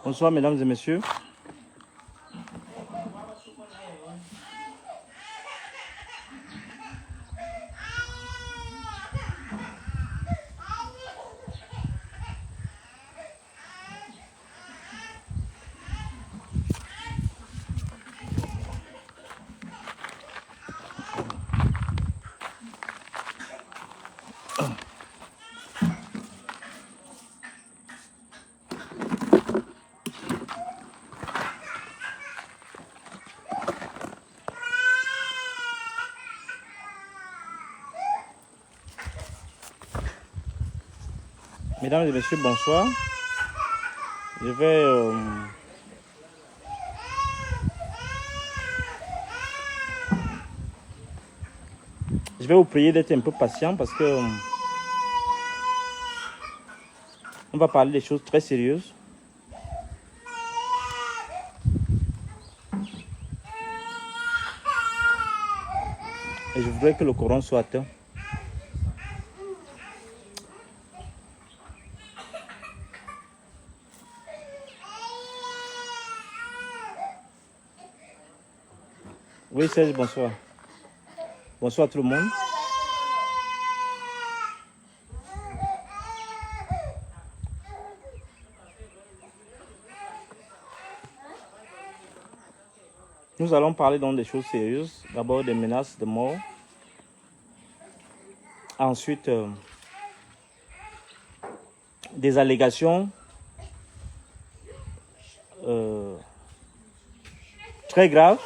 Bonsoir, mesdames et messieurs. Mesdames et messieurs, bonsoir. Je vais vous prier d'être un peu patient parce que on va parler des choses très sérieuses. Et je voudrais que le Coran soit atteint. Oui, Serge, bonsoir. Bonsoir tout le monde. Nous allons parler donc des choses sérieuses. D'abord des menaces de mort. Ensuite, des allégations très graves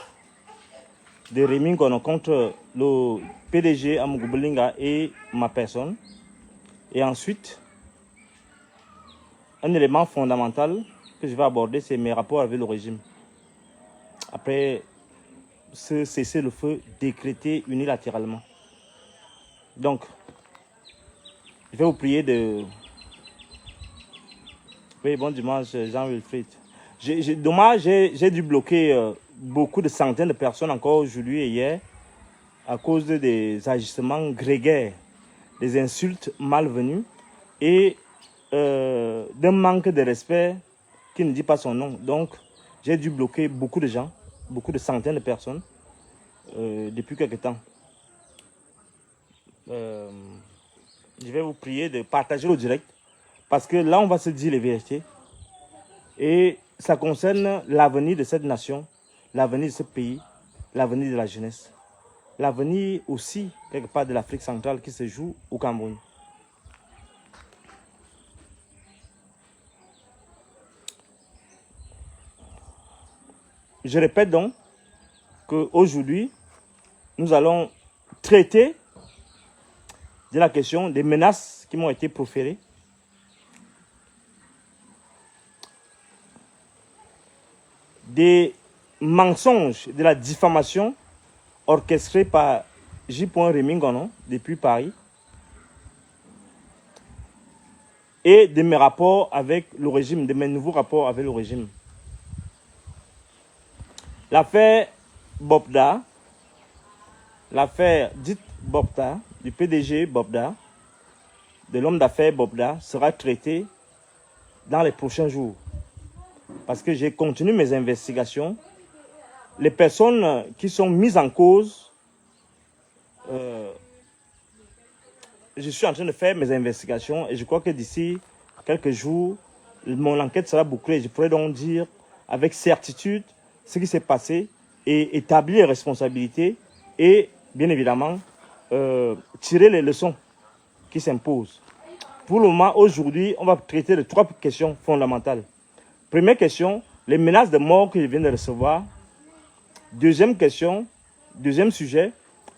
de Rémi Ngono contre le PDG Amougou Belinga et ma personne. Et ensuite, un élément fondamental que je vais aborder, c'est mes rapports avec le régime. Après ce cessez-le-feu décrété unilatéralement. Donc, je vais vous prier de... Oui, bon dimanche, Jean-Wilfried. Dommage, j'ai dû bloquer beaucoup de centaines de personnes encore aujourd'hui et hier à cause des agissements grégaires, des insultes malvenues et d'un manque de respect qui ne dit pas son nom. Donc, j'ai dû bloquer beaucoup de gens, beaucoup de centaines de personnes depuis quelque temps. Je vais vous prier de partager le direct parce que là, on va se dire les vérités. Et ça concerne l'avenir de cette nation, l'avenir de ce pays, l'avenir de la jeunesse, l'avenir aussi, quelque part, de l'Afrique centrale qui se joue au Cameroun. Je répète donc qu'aujourd'hui, nous allons traiter de la question des menaces qui m'ont été proférées, des mensonges, de la diffamation orchestrée par J. Rémi Ngono depuis Paris et de mes rapports avec le régime, de mes nouveaux rapports avec le régime. L'affaire Bobda, l'affaire dite Bobda, du PDG Bobda, de l'homme d'affaires Bobda, sera traitée dans les prochains jours. Parce que j'ai continué mes investigations. Les personnes qui sont mises en cause, je suis en train de faire mes investigations et je crois que d'ici quelques jours, mon enquête sera bouclée. Je pourrai donc dire avec certitude ce qui s'est passé et établir les responsabilités et bien évidemment tirer les leçons qui s'imposent. Pour le moment, aujourd'hui, on va traiter de 3 questions fondamentales. Première question, les menaces de mort que je viens de recevoir. Deuxième question, deuxième sujet,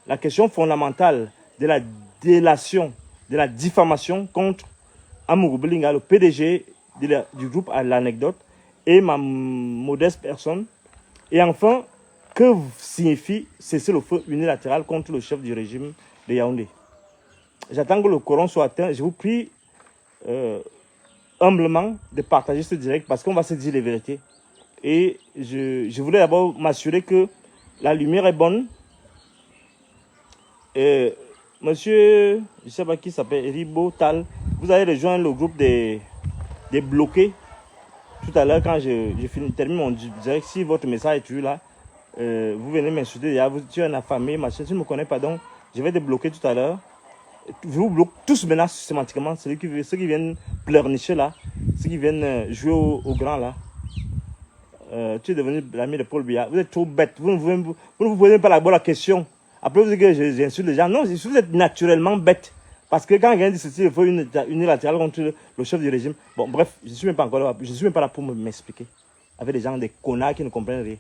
la question fondamentale de la délation, de la diffamation contre Amougou Belinga, le PDG du groupe à l'anecdote, et ma modeste personne. Et enfin, que signifie cesser le feu unilatéral contre le chef du régime de Yaoundé? J'attends que le Coran soit atteint. Je vous prie humblement de partager ce direct parce qu'on va se dire les vérités. Et je voulais d'abord m'assurer que la lumière est bonne. Monsieur, je ne sais pas qui s'appelle, Ribo Tal, vous avez rejoint le groupe des bloqués. Tout à l'heure, quand termine mon direct, si votre message est toujours là, vous venez m'insulter, tu es un affamé, machin, tu ne me connais pas, donc je vais te bloquer tout à l'heure. Je vous bloque tous maintenant systématiquement, ceux qui viennent pleurnicher là, ceux qui viennent jouer au grand là. Tu es devenu l'ami de Paul Biya. Vous êtes trop bête. Vous ne vous posez pas la bonne question. Après, vous dites que j'insulte les gens. Non, vous êtes naturellement bête. Parce que quand quelqu'un dit ceci, il faut une unilatérale contre le chef du régime. Bon, bref, je ne suis même pas encore là. Je ne suis même pas là pour m'expliquer. Avec des gens, des connards qui ne comprennent rien.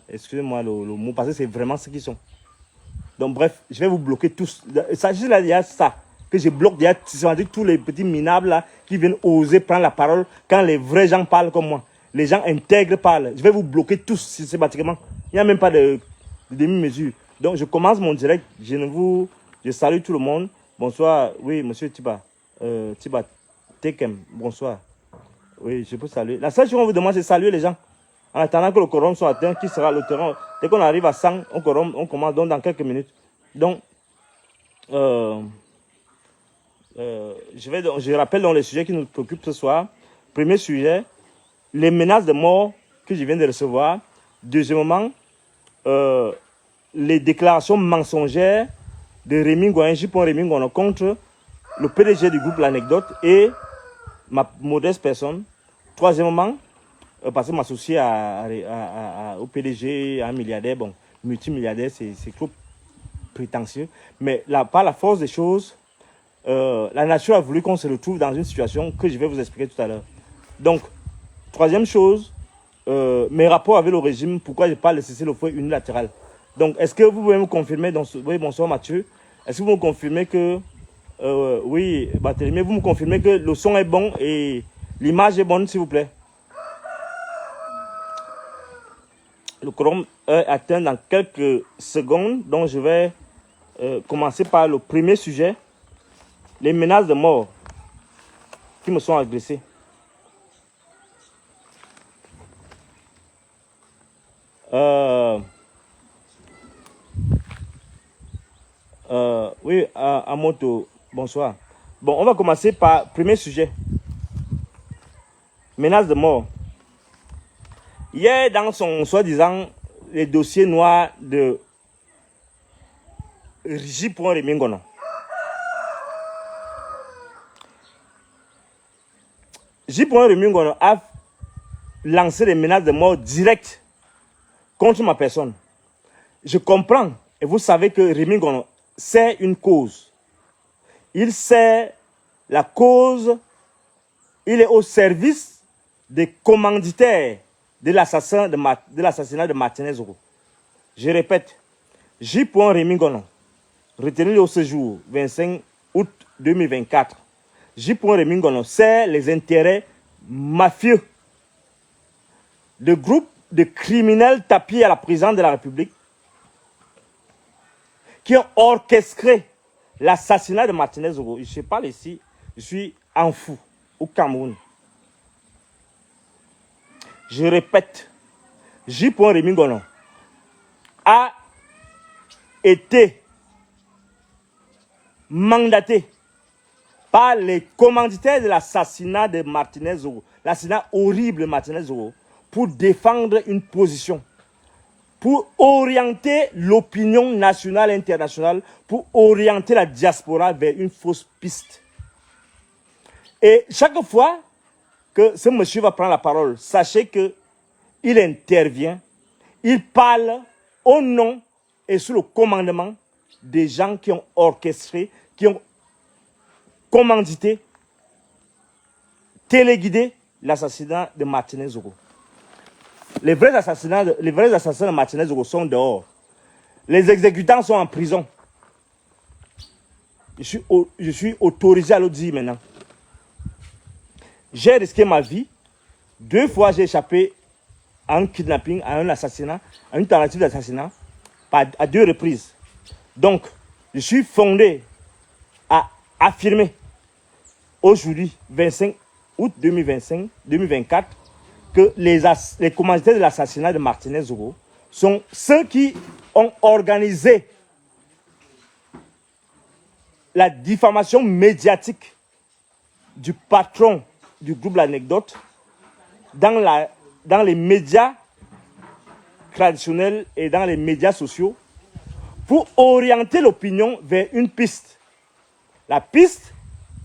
Excusez-moi le mot, parce que c'est vraiment ce qu'ils sont. Donc, bref, je vais vous bloquer tous. Sachez là, il y a ça. Que je bloque, il y a tous les petits minables là qui viennent oser prendre la parole quand les vrais gens parlent comme moi. Les gens intègres parlent. Je vais vous bloquer tous systématiquement. Il n'y a même pas de demi-mesure. Donc, je commence mon direct. Je salue tout le monde. Bonsoir. Oui, monsieur Tiba. Tiba Tekem. Bonsoir. Oui, je peux saluer. La seule chose qu'on vous demande, c'est saluer les gens. En attendant que le quorum soit atteint, qui sera le terrain. Dès qu'on arrive à 100, on commence donc dans quelques minutes. Donc, je rappelle dans les sujets qui nous préoccupent ce soir. Premier sujet, les menaces de mort que je viens de recevoir. Deuxièmement, les déclarations mensongères de Rémi Ngoyen, J. Rémi Ngoyen contre le PDG du groupe L'Anecdote et ma modeste personne. Troisièmement, parce que m'associer au PDG, à un milliardaire, bon, multimilliardaire, c'est trop prétentieux. Mais là, par la force des choses, la nature a voulu qu'on se retrouve dans une situation que je vais vous expliquer tout à l'heure. Donc, troisième chose, mes rapports avec le régime, pourquoi je parle de cessez-le-feu unilatéral. Donc, est-ce que vous pouvez me confirmer, oui, bonsoir Mathieu, est-ce que vous me confirmez que, oui, Barthélémy, vous me confirmez que le son est bon et l'image est bonne, s'il vous plaît? Le quorum est atteint dans quelques secondes, donc je vais commencer par le premier sujet, les menaces de mort qui me sont adressées. Oui, Amoto, bonsoir. Bon, on va commencer par le premier sujet. Menaces de mort. Hier, dans son soi-disant les dossiers noirs de J. Rémi Ngoyen, J. Rémi Ngoyen a lancé des menaces de mort directes contre ma personne. Je comprends, et vous savez que Rémi Ngoyen sert une cause. Il sert la cause, il est au service des commanditaires de l'assassinat de Martinez Zoro. Je répète, J. Rémi Ngoyen, retenu au séjour 25 août 2024, J. Rémi Ngoyen sert les intérêts mafieux de groupes de criminels tapis à la présidence de la République qui ont orchestré l'assassinat de Martinez Zoro. Je parle ici, je suis en fou au Cameroun. Je répète, J. Rémi Ngoyen a été mandaté par les commanditaires de l'assassinat de Martinez Zoro, l'assassinat horrible de Martinez Zoro, pour défendre une position, pour orienter l'opinion nationale et internationale, pour orienter la diaspora vers une fausse piste. Et chaque fois que ce monsieur va prendre la parole, sachez qu'il intervient, il parle au nom et sous le commandement des gens qui ont orchestré, qui ont commandité, téléguidé l'assassinat de Martinez Zoro. Les vrais assassins de Martinez Zoro sont dehors. Les exécutants sont en prison. Je suis autorisé à le dire maintenant. J'ai risqué ma vie. 2 fois, j'ai échappé à un kidnapping, à un assassinat, à une tentative d'assassinat, à 2 reprises. Donc, je suis fondé à affirmer aujourd'hui, 25 août 2024, que les commanditaires de l'assassinat de Martinez Zoro sont ceux qui ont organisé la diffamation médiatique du patron du groupe L'Anecdote, dans les médias traditionnels et dans les médias sociaux pour orienter l'opinion vers une piste. La piste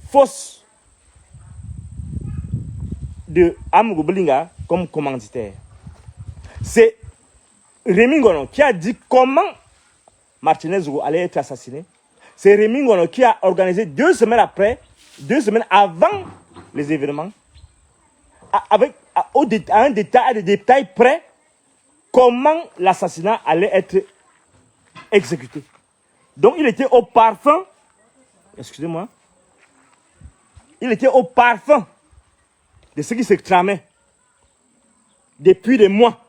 fausse de Amadou Belinga comme commanditaire. C'est Rémi Ngono qui a dit comment Martinez Zogo allait être assassiné. C'est Rémi Ngono qui a organisé 2 semaines avant les événements, à un détail près, comment l'assassinat allait être exécuté. Donc il était au parfum, excusez-moi, il était au parfum de ce qui se tramait depuis des mois.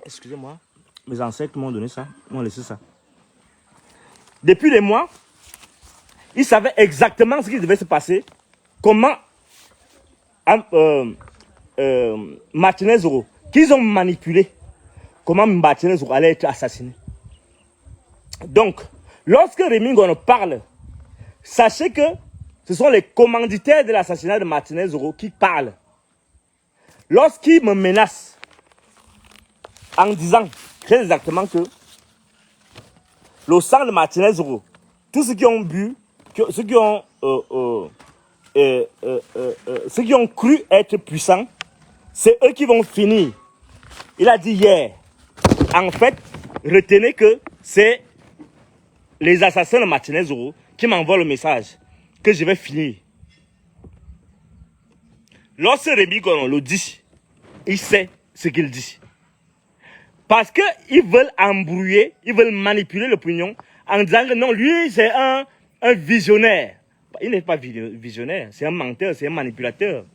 Excusez-moi, mes ancêtres m'ont donné ça, m'ont laissé ça. Depuis des mois, ils savaient exactement ce qui devait se passer, comment Martinez Zogo, qu'ils ont manipulé, comment Martinez Zogo allait être assassiné. Donc, lorsque Rémi Ngono parle, sachez que ce sont les commanditaires de l'assassinat de Martinez Zogo qui parlent. Lorsqu'ils me menacent en disant très exactement que le sang de Martinez Zogo, tous ceux qui ont bu, ceux qui ont cru être puissants, c'est eux qui vont finir. Il a dit hier, en fait, retenez que c'est les assassins de Martinez Zogo qui m'envoient le message que je vais finir. Lorsque Rémi Ngono le dit, il sait ce qu'il dit. Parce qu'ils veulent embrouiller, ils veulent manipuler l'opinion en disant que non, lui, c'est un visionnaire. Il n'est pas visionnaire, c'est un menteur, c'est un manipulateur.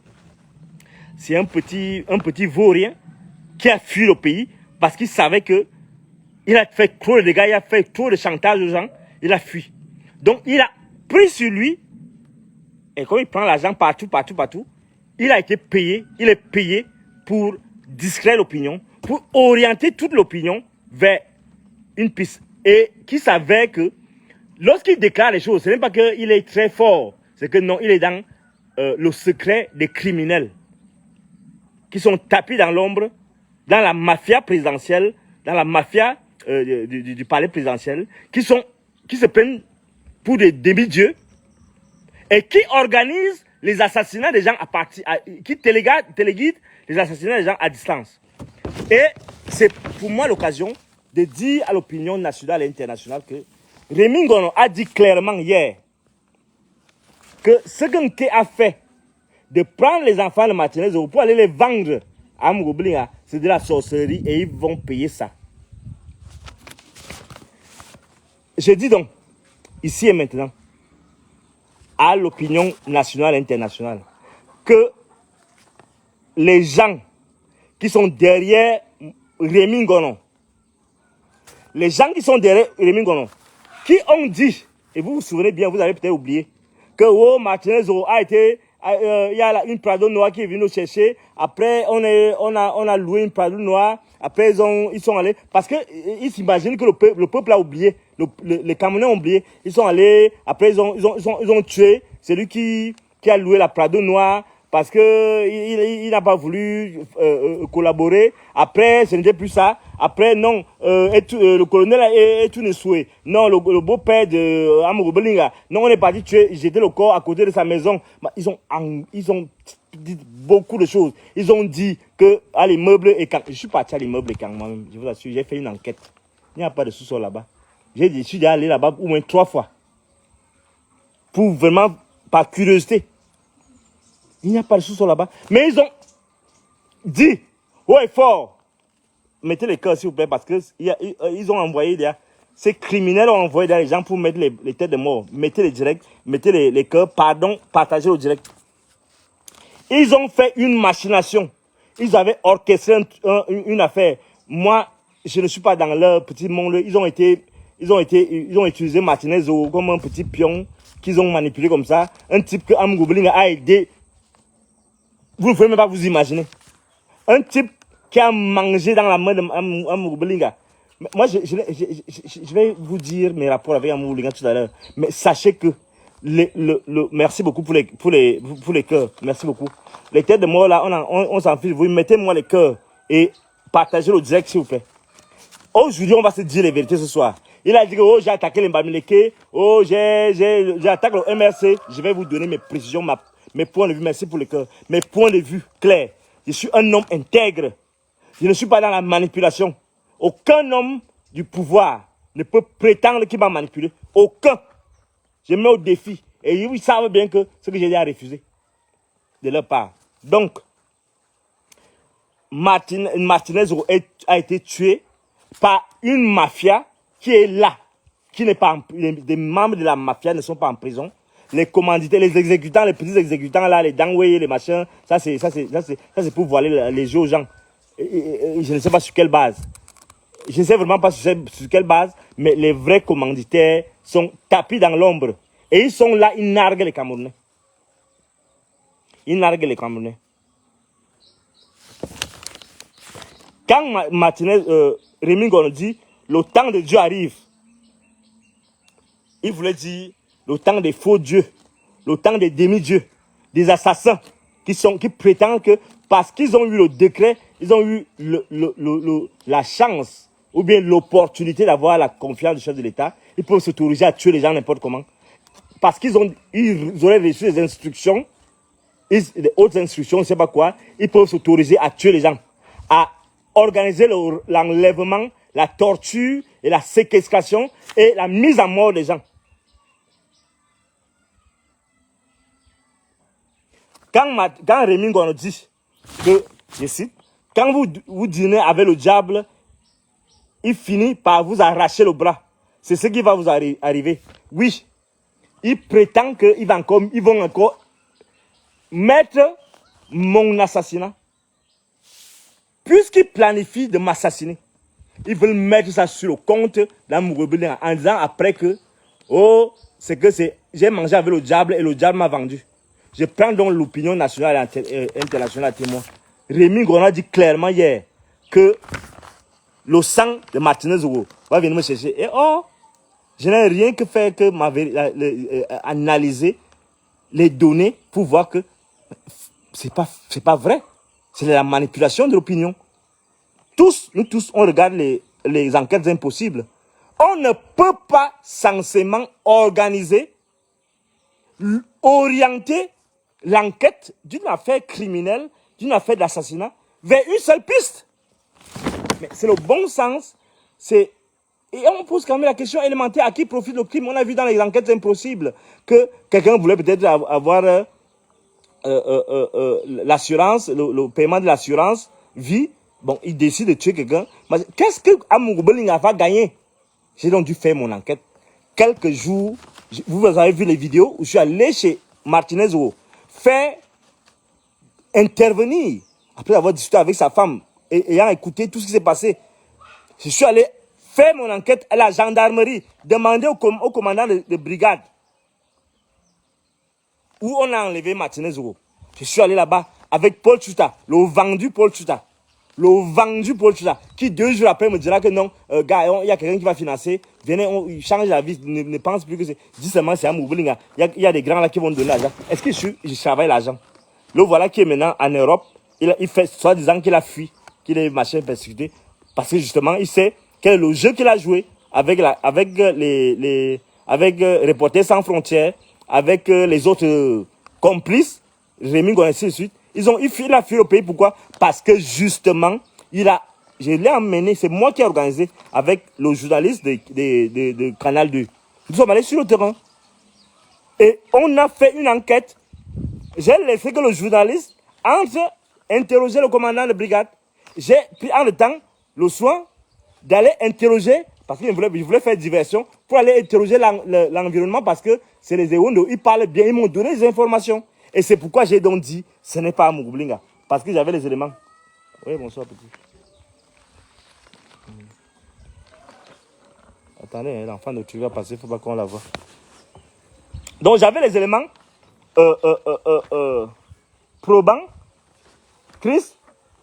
C'est un petit vaurien qui a fui le pays parce qu'il savait que il a fait trop de dégâts, il a fait trop de chantage aux gens, il a fui. Donc il a pris sur lui, et comme il prend l'argent partout, il a été payé, il est payé pour distraire l'opinion, pour orienter toute l'opinion vers une piste. Et qui savait que lorsqu'il déclare les choses, ce n'est pas qu'il est très fort, c'est que non, il est dans le secret des criminels qui sont tapis dans l'ombre, dans la mafia présidentielle, dans la mafia du palais présidentiel, qui se prennent pour des demi-dieux et qui organisent les assassinats des gens qui téléguident les assassinats des gens à distance. Et c'est pour moi l'occasion de dire à l'opinion nationale et internationale que Rémi Ngono a dit clairement hier que ce que a fait de prendre les enfants de Martinez pour aller les vendre à Amadou Belinga, c'est de la sorcellerie et ils vont payer ça. Je dis donc, ici et maintenant, à l'opinion nationale et internationale, que les gens qui sont derrière Rémi Ngono, les gens qui sont derrière Rémi Ngono, qui ont dit, et vous vous souvenez bien, vous avez peut-être oublié, que oh, Martinez a été, il y a une Prado noire qui est venue nous chercher, après on a loué une Prado noire, après ils sont allés, parce qu'ils s'imaginent que le peuple a oublié, les Camerounais ont oublié, ils sont allés, après ils ont tué celui qui a loué la Prado noire, parce que il n'a pas voulu collaborer. Après, ce n'était plus ça. Après, non, le colonel est une souhait. Non, le beau-père de Amadou Belinga. Non, on est parti jeter le corps à côté de sa maison. Ils ont dit beaucoup de choses. Ils ont dit que à l'immeuble et quand je suis parti à l'immeuble et quand moi-même, je vous assure, j'ai fait une enquête. Il n'y a pas de sous-sol là-bas. Je suis déjà allé là-bas au moins 3 fois. Pour vraiment, par curiosité. Il n'y a pas de sous-sol là-bas. Mais ils ont dit, ouais, fort, mettez les cœurs s'il vous plaît, parce qu'ils ont envoyé, ces criminels ont envoyé des gens pour mettre les têtes de mort. Mettez les directs, mettez les cœurs, pardon, partagez au direct. Ils ont fait une machination. Ils avaient orchestré une affaire. Moi, je ne suis pas dans leur petit monde. Ils ont utilisé Martinez comme un petit pion qu'ils ont manipulé comme ça. Un type que Amadou Belinga a aidé. Vous ne pouvez même pas vous imaginer. Un type qui a mangé dans la main d'Amadou Belinga. Moi, je vais vous dire mes rapports avec Amadou Belinga tout à l'heure. Mais sachez que Merci beaucoup pour les cœurs. Merci beaucoup. Les têtes de mort là, on s'en fiche. Vous mettez-moi les cœurs et partagez le direct s'il vous plaît. Aujourd'hui, on va se dire les vérités ce soir. Il a dit que oh, j'ai attaqué les Mbamileke, oh, j'attaque le MRC. Je vais vous donner mes précisions, mes points de vue. Merci pour le cœur. Mes points de vue clairs. Je suis un homme intègre. Je ne suis pas dans la manipulation. Aucun homme du pouvoir ne peut prétendre qu'il va manipuler. Aucun. Je mets au défi. Et ils savent bien que ce que j'ai dit à refuser de leur part. Donc, Martinez a été tué par une mafia qui est là, qui n'est pas des membres de la mafia ne sont pas en prison. Les commanditaires, les exécutants, les petits exécutants là, les dangway, les machins, ça c'est pour voiler les yeux aux gens. Et je ne sais pas sur quelle base. Je ne sais vraiment pas sur quelle base, mais les vrais commanditaires sont tapis dans l'ombre. Et ils sont là, ils narguent les Camerounais. Ils narguent les Camerounais. Quand Martinez, Rémi Ngono dit le temps de Dieu arrive, il voulait dire le temps des faux dieux, le temps des demi-dieux, des assassins qui prétendent que parce qu'ils ont eu le décret, ils ont eu la chance ou bien l'opportunité d'avoir la confiance du chef de l'État, ils peuvent s'autoriser à tuer les gens n'importe comment. Parce qu'ils auraient reçu des instructions, des hautes instructions, je ne sais pas quoi, ils peuvent s'autoriser à tuer les gens, à organiser l'enlèvement, la torture et la séquestration et la mise à mort des gens. Quand Rémi Ngono dit que, je cite, quand vous dînez avec le diable, il finit par vous arracher le bras. C'est ce qui va vous arriver. Oui, il prétend qu'ils vont encore mettre mon assassinat. Puisqu'ils planifient de m'assassiner, ils veulent mettre ça sur le compte d'Amourobelin en disant après que, oh, j'ai mangé avec le diable et le diable m'a vendu. Je prends donc l'opinion nationale et internationale à témoin. Rémi Ngono a dit clairement hier que le sang de Martinez va venir me chercher. Et oh, je n'ai rien que faire que analyser les données pour voir que c'est pas vrai. C'est la manipulation de l'opinion. Nous tous, on regarde les enquêtes impossibles. On ne peut pas censément organiser, orienter l'enquête d'une affaire criminelle, d'une affaire d'assassinat, vers une seule piste. Mais c'est le bon sens. Et on pose quand même la question élémentaire, à qui profite le crime? On a vu dans les enquêtes impossibles que quelqu'un voulait peut-être avoir l'assurance, le paiement de l'assurance vie. Bon, il décide de tuer quelqu'un. Qu'est-ce que Amourobelin va gagner? J'ai donc dû faire mon enquête. Quelques jours, vous avez vu les vidéos où je suis allé chez Martinez faire intervenir, après avoir discuté avec sa femme et ayant écouté tout ce qui s'est passé. Je suis allé faire mon enquête à la gendarmerie, demander au commandant de brigade où on a enlevé Martinez. Je suis allé là-bas avec Paul Tchouta, le vendu Paul Tchouta. Le vendu Paul Tchouta, qui 2 jours après me dira que non, gars, il y a quelqu'un qui va financer, venez, on change la vie, ne pense plus que c'est, dis seulement c'est un Moublinga. Il y a des grands là qui vont donner l'argent. Est-ce que je travaille l'argent? Le voilà qui est maintenant en Europe, il fait soi-disant qu'il a fui, qu'il est machin persécuté, parce que justement, il sait quel est le jeu qu'il a joué avec Reporters sans frontières, avec les autres complices, Rémi Ngono, ainsi de suite. Il a fui le pays, pourquoi? Parce que justement, je l'ai emmené, c'est moi qui ai organisé avec le journaliste de Canal 2. Nous sommes allés sur le terrain. Et on a fait une enquête. J'ai laissé que le journaliste entre interroger le commandant de brigade. J'ai pris en le temps, le soin, d'aller interroger, parce qu'il voulait faire diversion, pour aller interroger l'environnement, parce que c'est les Ewondo, ils parlent bien, ils m'ont donné des informations. Et c'est pourquoi j'ai donc dit, ce n'est pas Amourobelin, parce que j'avais les éléments. Oui, bonsoir, petit. Attendez, l'enfant de tu vas passer, il ne faut pas qu'on la voie. Donc j'avais les éléments probants. Chris,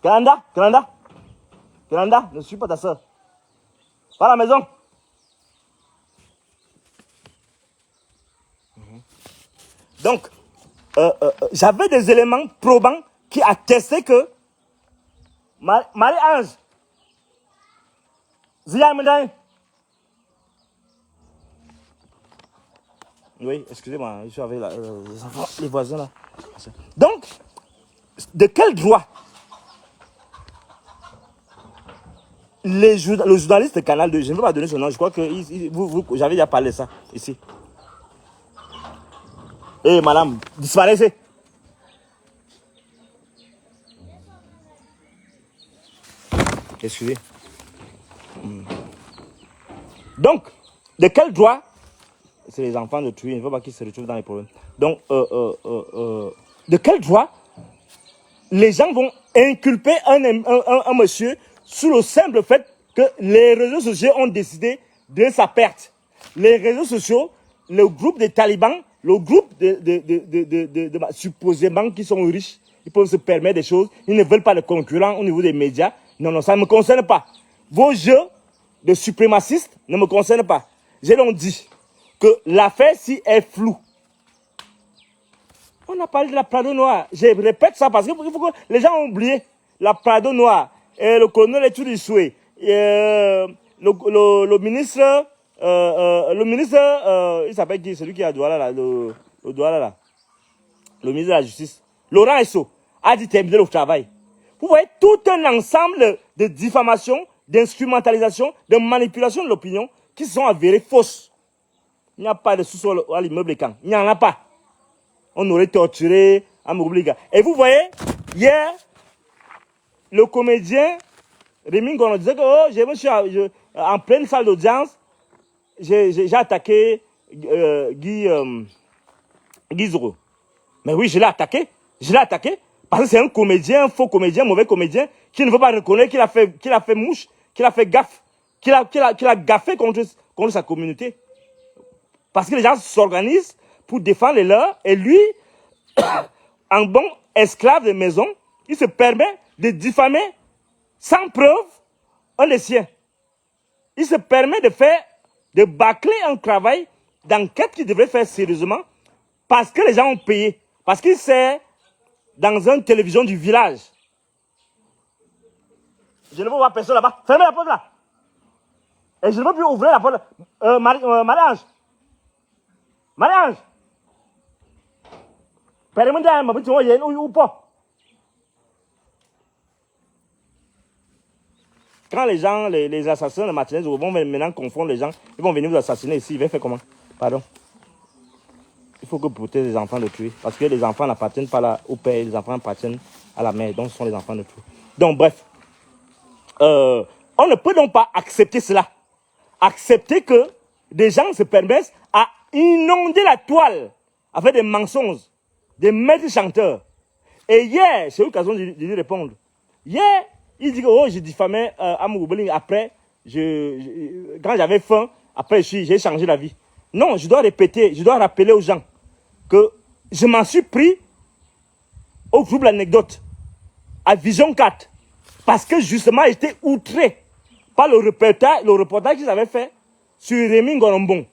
Canada, ne suis pas ta soeur. Va à la maison. Donc, j'avais des éléments probants qui attestaient que Marie-Ange, Zia Mendaï. Oui, excusez-moi, je suis avec les enfants, les voisins là. Donc, de quel droit le journaliste de Canal 2, je ne veux pas donner son nom, je crois que j'avais déjà parlé de ça ici. Eh madame, disparaissez. Excusez. Donc, de quel droit, c'est les enfants de tuer, il ne faut pas qu'ils se retrouvent dans les problèmes. Donc, de quel droit les gens vont inculper un monsieur sous le simple fait que les réseaux sociaux ont décidé de sa perte. Les réseaux sociaux, le groupe des talibans, le groupe supposément qui sont riches, ils peuvent se permettre des choses, ils ne veulent pas de concurrents au niveau des médias. Non, non, ça ne me concerne pas. Vos jeux de suprémacistes ne me concernent pas. J'ai donc dit que l'affaire-ci est floue. On a parlé de la Prado noire. Je répète ça parce qu'il faut que les gens ont oublié. La Prado noire, le colonel Etudisoué, le ministre, il s'appelle qui? Celui qui a Douala là, le Douala là. Le ministre de la Justice, Laurent Esso, a dit terminer le travail. Vous voyez tout un ensemble de diffamation, d'instrumentalisation, de manipulation de l'opinion qui se sont avérées fausses. Il n'y a pas de sous-sol à l'immeuble Camp. Il n'y en a pas. On aurait torturé à Moubliga. Et vous voyez, hier, le comédien Rémi Gono disait que je me suis en pleine salle d'audience, j'ai attaqué Guy Zoro. Mais oui, je l'ai attaqué. Je l'ai attaqué parce que c'est un comédien, un faux comédien, un mauvais comédien qui ne veut pas reconnaître qu'il a fait mouche, qu'il a fait gaffe, qu'il a gaffé contre sa communauté. Parce que les gens s'organisent pour défendre les leurs. Et lui, en bon esclave de maison, il se permet de diffamer sans preuve un des siens. Il se permet de bâcler un travail d'enquête qu'il devrait faire sérieusement parce que les gens ont payé. Parce qu'il sert dans une télévision du village. Je ne veux voir personne là-bas. Fermez la porte là. Et je ne veux plus ouvrir la porte. Marie-Ange. Marie-Ange. Ou pas. Quand les gens, les assassins de Martinez vont maintenant confondre les gens, ils vont venir vous assassiner ici. Ils vont faire comment? Pardon. Il faut que vous protégez les enfants de tuer. Parce que les enfants n'appartiennent pas au père, les enfants appartiennent à la mère. Donc ce sont les enfants de tuer. Donc bref. On ne peut donc pas accepter cela. Accepter que des gens se permettent à inonder la toile avec des mensonges, des maîtres chanteurs. Et hier, j'ai eu l'occasion de lui répondre. Hier, il dit que j'ai diffamé Amour Bling. Après, quand j'avais faim, après j'ai changé la vie. Non, je dois répéter, je dois rappeler aux gens que je m'en suis pris au groupe L'Anecdote, à Vision 4, parce que justement, j'étais outré par le reportage qu'ils avaient fait sur Rémi Ngorombon.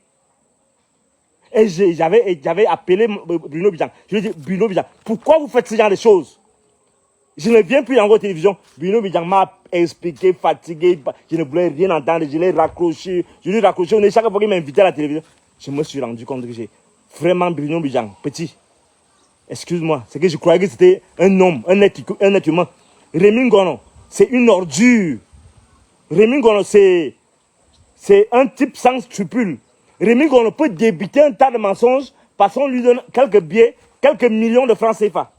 Et j'avais appelé Bruno Bidjan. Je lui ai dit, Bruno Bidjan, pourquoi vous faites ce genre de choses? Je ne viens plus en votre télévision. Bruno Bidjan m'a expliqué, fatigué, je ne voulais rien entendre, je l'ai raccroché. Je lui ai raccroché, on est chaque fois qu'il m'invitait à la télévision. Je me suis rendu compte que j'ai vraiment Bruno Bidjan, petit. Excuse-moi, c'est que je croyais que c'était un homme, un être humain. Rémi Ngono, c'est une ordure. Rémi Ngono, c'est un type sans scrupules. Rémi Ngono peut débiter un tas de mensonges parce qu'on lui donne quelques billets, quelques millions de francs CFA.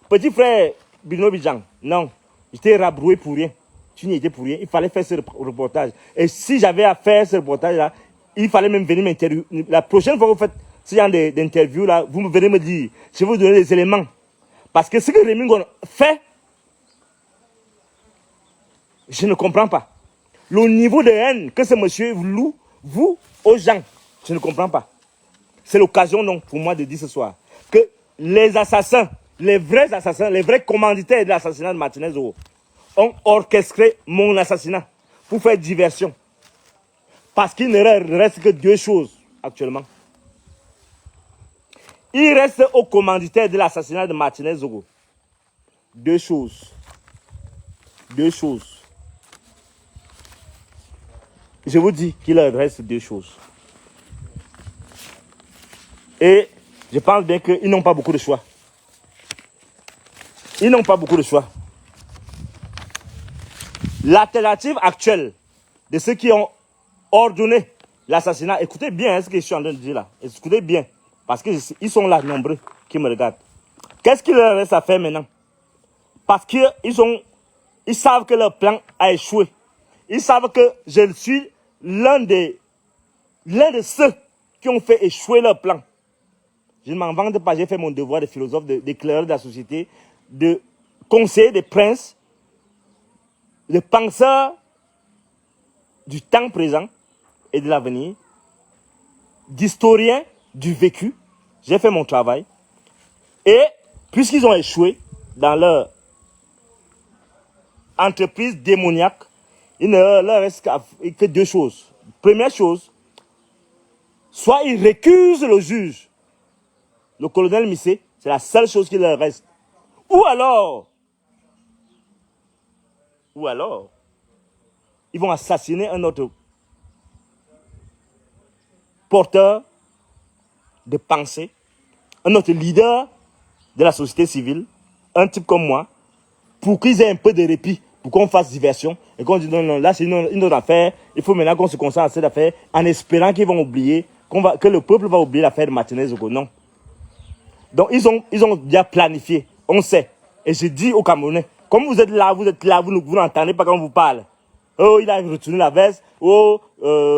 Petit frère Bruno Bidjan, non, j'étais rabroué pour rien. Tu n'y étais pour rien. Il fallait faire ce reportage. Et si j'avais à faire ce reportage-là, il fallait même venir m'interviewer. La prochaine fois que vous faites ce genre d'interview-là, vous venez me dire, je vais vous donner des éléments. Parce que ce que Rémi Ngono fait, je ne comprends pas. Le niveau de haine que ce monsieur loue, vous, aux gens, je ne comprends pas. C'est l'occasion, donc, pour moi de dire ce soir, que les assassins, les vrais commanditaires de l'assassinat de Martinez Zoro, ont orchestré mon assassinat pour faire diversion. Parce qu'il ne reste que deux choses actuellement. Il reste au commanditaire de l'assassinat de Martinez Zogo. Deux choses. Deux choses. Je vous dis qu'il leur reste deux choses. Et je pense bien qu'ils n'ont pas beaucoup de choix. Ils n'ont pas beaucoup de choix. L'alternative actuelle de ceux qui ont ordonné l'assassinat, écoutez bien ce que je suis en train de dire là. Écoutez bien. Parce qu'ils sont là nombreux qui me regardent. Qu'est-ce qu'il leur reste à faire maintenant? Parce qu'ils savent que leur plan a échoué. Ils savent que je suis l'un de ceux qui ont fait échouer leur plan. Je ne m'en vante pas, j'ai fait mon devoir de philosophe, d'éclaireur de la société, de conseiller des princes, de penseur du temps présent et de l'avenir, d'historien du vécu. J'ai fait mon travail. Et puisqu'ils ont échoué dans leur entreprise démoniaque, il ne leur reste que deux choses. Première chose, soit ils récusent le juge, le colonel Missé, c'est la seule chose qui leur reste. Ou alors, ils vont assassiner un autre porteur de pensée, un autre leader de la société civile, un type comme moi, pour qu'ils aient un peu de répit, pour qu'on fasse diversion, et qu'on dise non, non, là c'est une autre affaire, il faut maintenant qu'on se concentre à cette affaire, en espérant qu'ils vont oublier, que le peuple va oublier l'affaire de Martinez Zogo. Non. Donc ils ont déjà planifié, on sait. Et je dis aux Camerounais, comme vous êtes là, vous n'entendez pas quand on vous parle. Oh, il a retourné la veste, oh,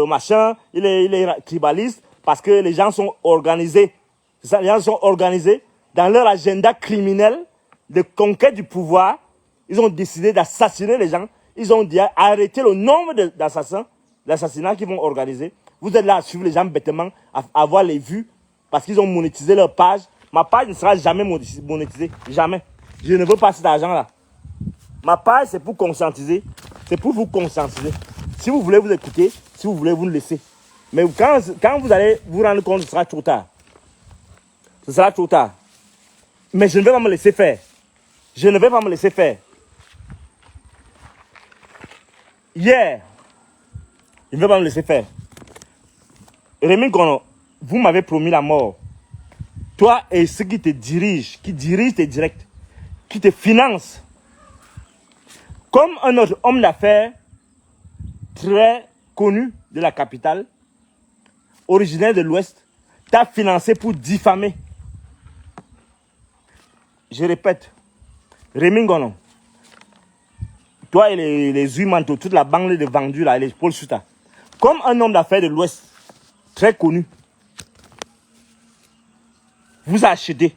machin, il est tribaliste, parce que les gens sont organisés. C'est ça, les gens sont organisés dans leur agenda criminel de conquête du pouvoir. Ils ont décidé d'assassiner les gens. Ils ont dit arrêter le nombre d'assassinats qu'ils vont organiser. Vous êtes là à suivre les gens bêtement, à avoir les vues, parce qu'ils ont monétisé leur page. Ma page ne sera jamais monétisée. Jamais. Je ne veux pas cet argent-là. Ma page, c'est pour conscientiser. C'est pour vous conscientiser. Si vous voulez vous écouter, si vous voulez vous le laisser. Mais quand vous allez vous rendre compte, ce sera trop tard. Ce sera trop tard. Mais je ne vais pas me laisser faire. Je ne vais pas me laisser faire. Hier, je ne vais pas me laisser faire. Rémi Gono, vous m'avez promis la mort. Toi et ceux qui te dirigent, qui dirigent tes directs, qui te financent. Comme un autre homme d'affaires très connu de la capitale, originaire de l'Ouest, t'a financé pour diffamer. Je répète, Rémi Gono, toi et les Huimanto, toute la bande de vendus là, les Paul Suta, comme un homme d'affaires de l'Ouest, très connu, vous achetez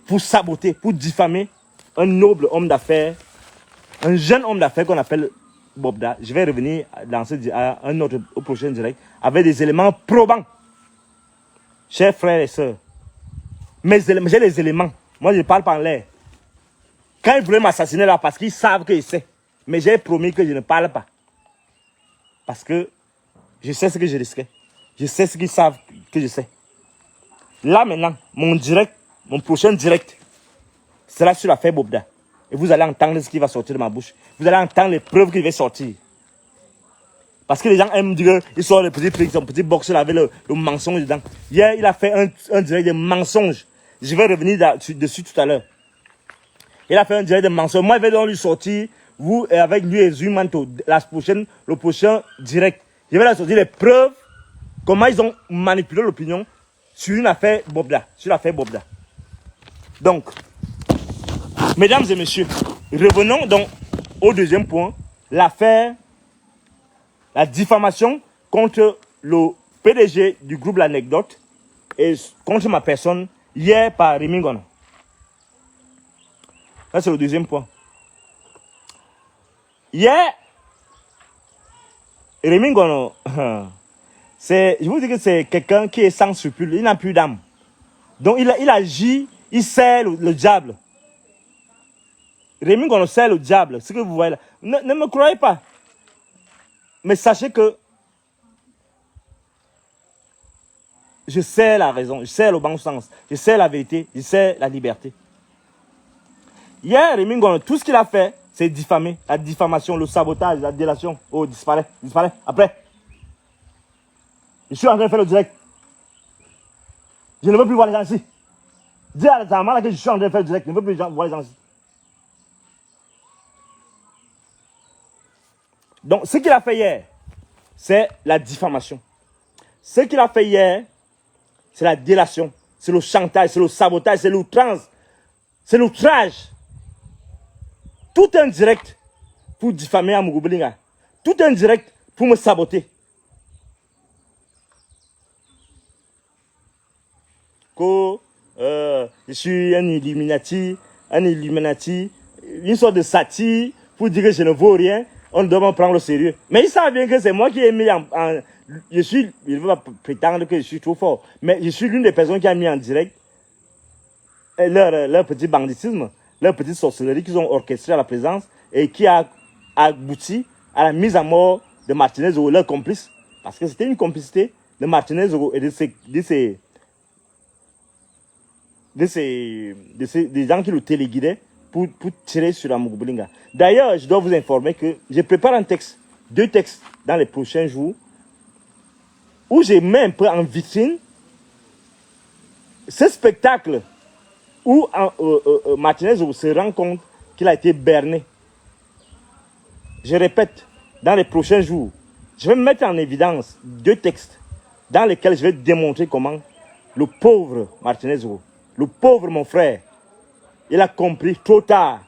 pour saboter, pour diffamer un noble homme d'affaires, un jeune homme d'affaires qu'on appelle Bobda. Je vais revenir dans au prochain direct avec des éléments probants. Chers frères et sœurs, j'ai les éléments. Moi, je ne parle pas en l'air. Quand ils voulaient m'assassiner là, parce qu'ils savent que je sais. Mais j'ai promis que je ne parle pas. Parce que je sais ce que je risquais. Je sais ce qu'ils savent que je sais. Là maintenant, mon prochain direct sera sur l'affaire Bobda. Et vous allez entendre ce qui va sortir de ma bouche. Vous allez entendre les preuves qui vont sortir. Parce que les gens aiment dire qu'ils sont les petits prix, son petit boxeur avec le mensonge dedans. Hier, il a fait un direct de mensonge. Je vais revenir dessus tout à l'heure. Il a fait un direct de mensonge. Moi, je vais donc lui sortir, vous, et avec lui et Zumanto, le prochain direct. Je vais leur sortir les preuves, comment ils ont manipulé l'opinion sur une affaire Bobda. Sur l'affaire Bobda. Donc, mesdames et messieurs, revenons donc au deuxième point, l'affaire, la diffamation contre le PDG du groupe L'Anecdote et contre ma personne hier par Rémi Gono. Ça, c'est le deuxième point. Hier, Rémi Gono, je vous dis que c'est quelqu'un qui est sans scrupule, il n'a plus d'âme. Donc, il agit, il sert le diable. Rémi Gono sert le diable, ce que vous voyez là. Ne me croyez pas. Mais sachez que je sais la raison, je sais le bon sens, je sais la vérité, je sais la liberté. Hier, Rémi Ngono, tout ce qu'il a fait, c'est diffamer. La diffamation, le sabotage, la délation. Oh, disparaît, disparaît. Après, je suis en train de faire le direct. Je ne veux plus voir les gens ici. Dis à la maman que je suis en train de faire le direct. Je ne veux plus voir les gens ici. Donc, ce qu'il a fait hier, c'est la diffamation. Ce qu'il a fait hier, c'est la délation, c'est le chantage, c'est le sabotage, c'est l'outrance, c'est l'outrage. Tout un direct pour diffamer à Mugubelinga. Tout un direct pour me saboter. Que je suis un Illuminati, une sorte de satire pour dire que je ne vaux rien. On doit m'en prendre au sérieux. Mais ils savent bien que c'est moi qui ai mis je ne veux pas prétendre que je suis trop fort, mais je suis l'une des personnes qui a mis en direct leur petit banditisme, leur petite sorcellerie qu'ils ont orchestré à la présence et qui a abouti à la mise à mort de Martinez Zoro, leur complice. Parce que c'était une complicité de Martinez Zoro et des gens qui le téléguidaient pour tirer sur la Mugubelinga. D'ailleurs, je dois vous informer que je prépare un texte, 2 textes dans les prochains jours, où je mets un peu en vitrine ce spectacle où Martinez se rend compte qu'il a été berné. Je répète, dans les prochains jours, je vais mettre en évidence 2 textes dans lesquels je vais démontrer comment le pauvre Martinez, le pauvre mon frère, il a compris trop tard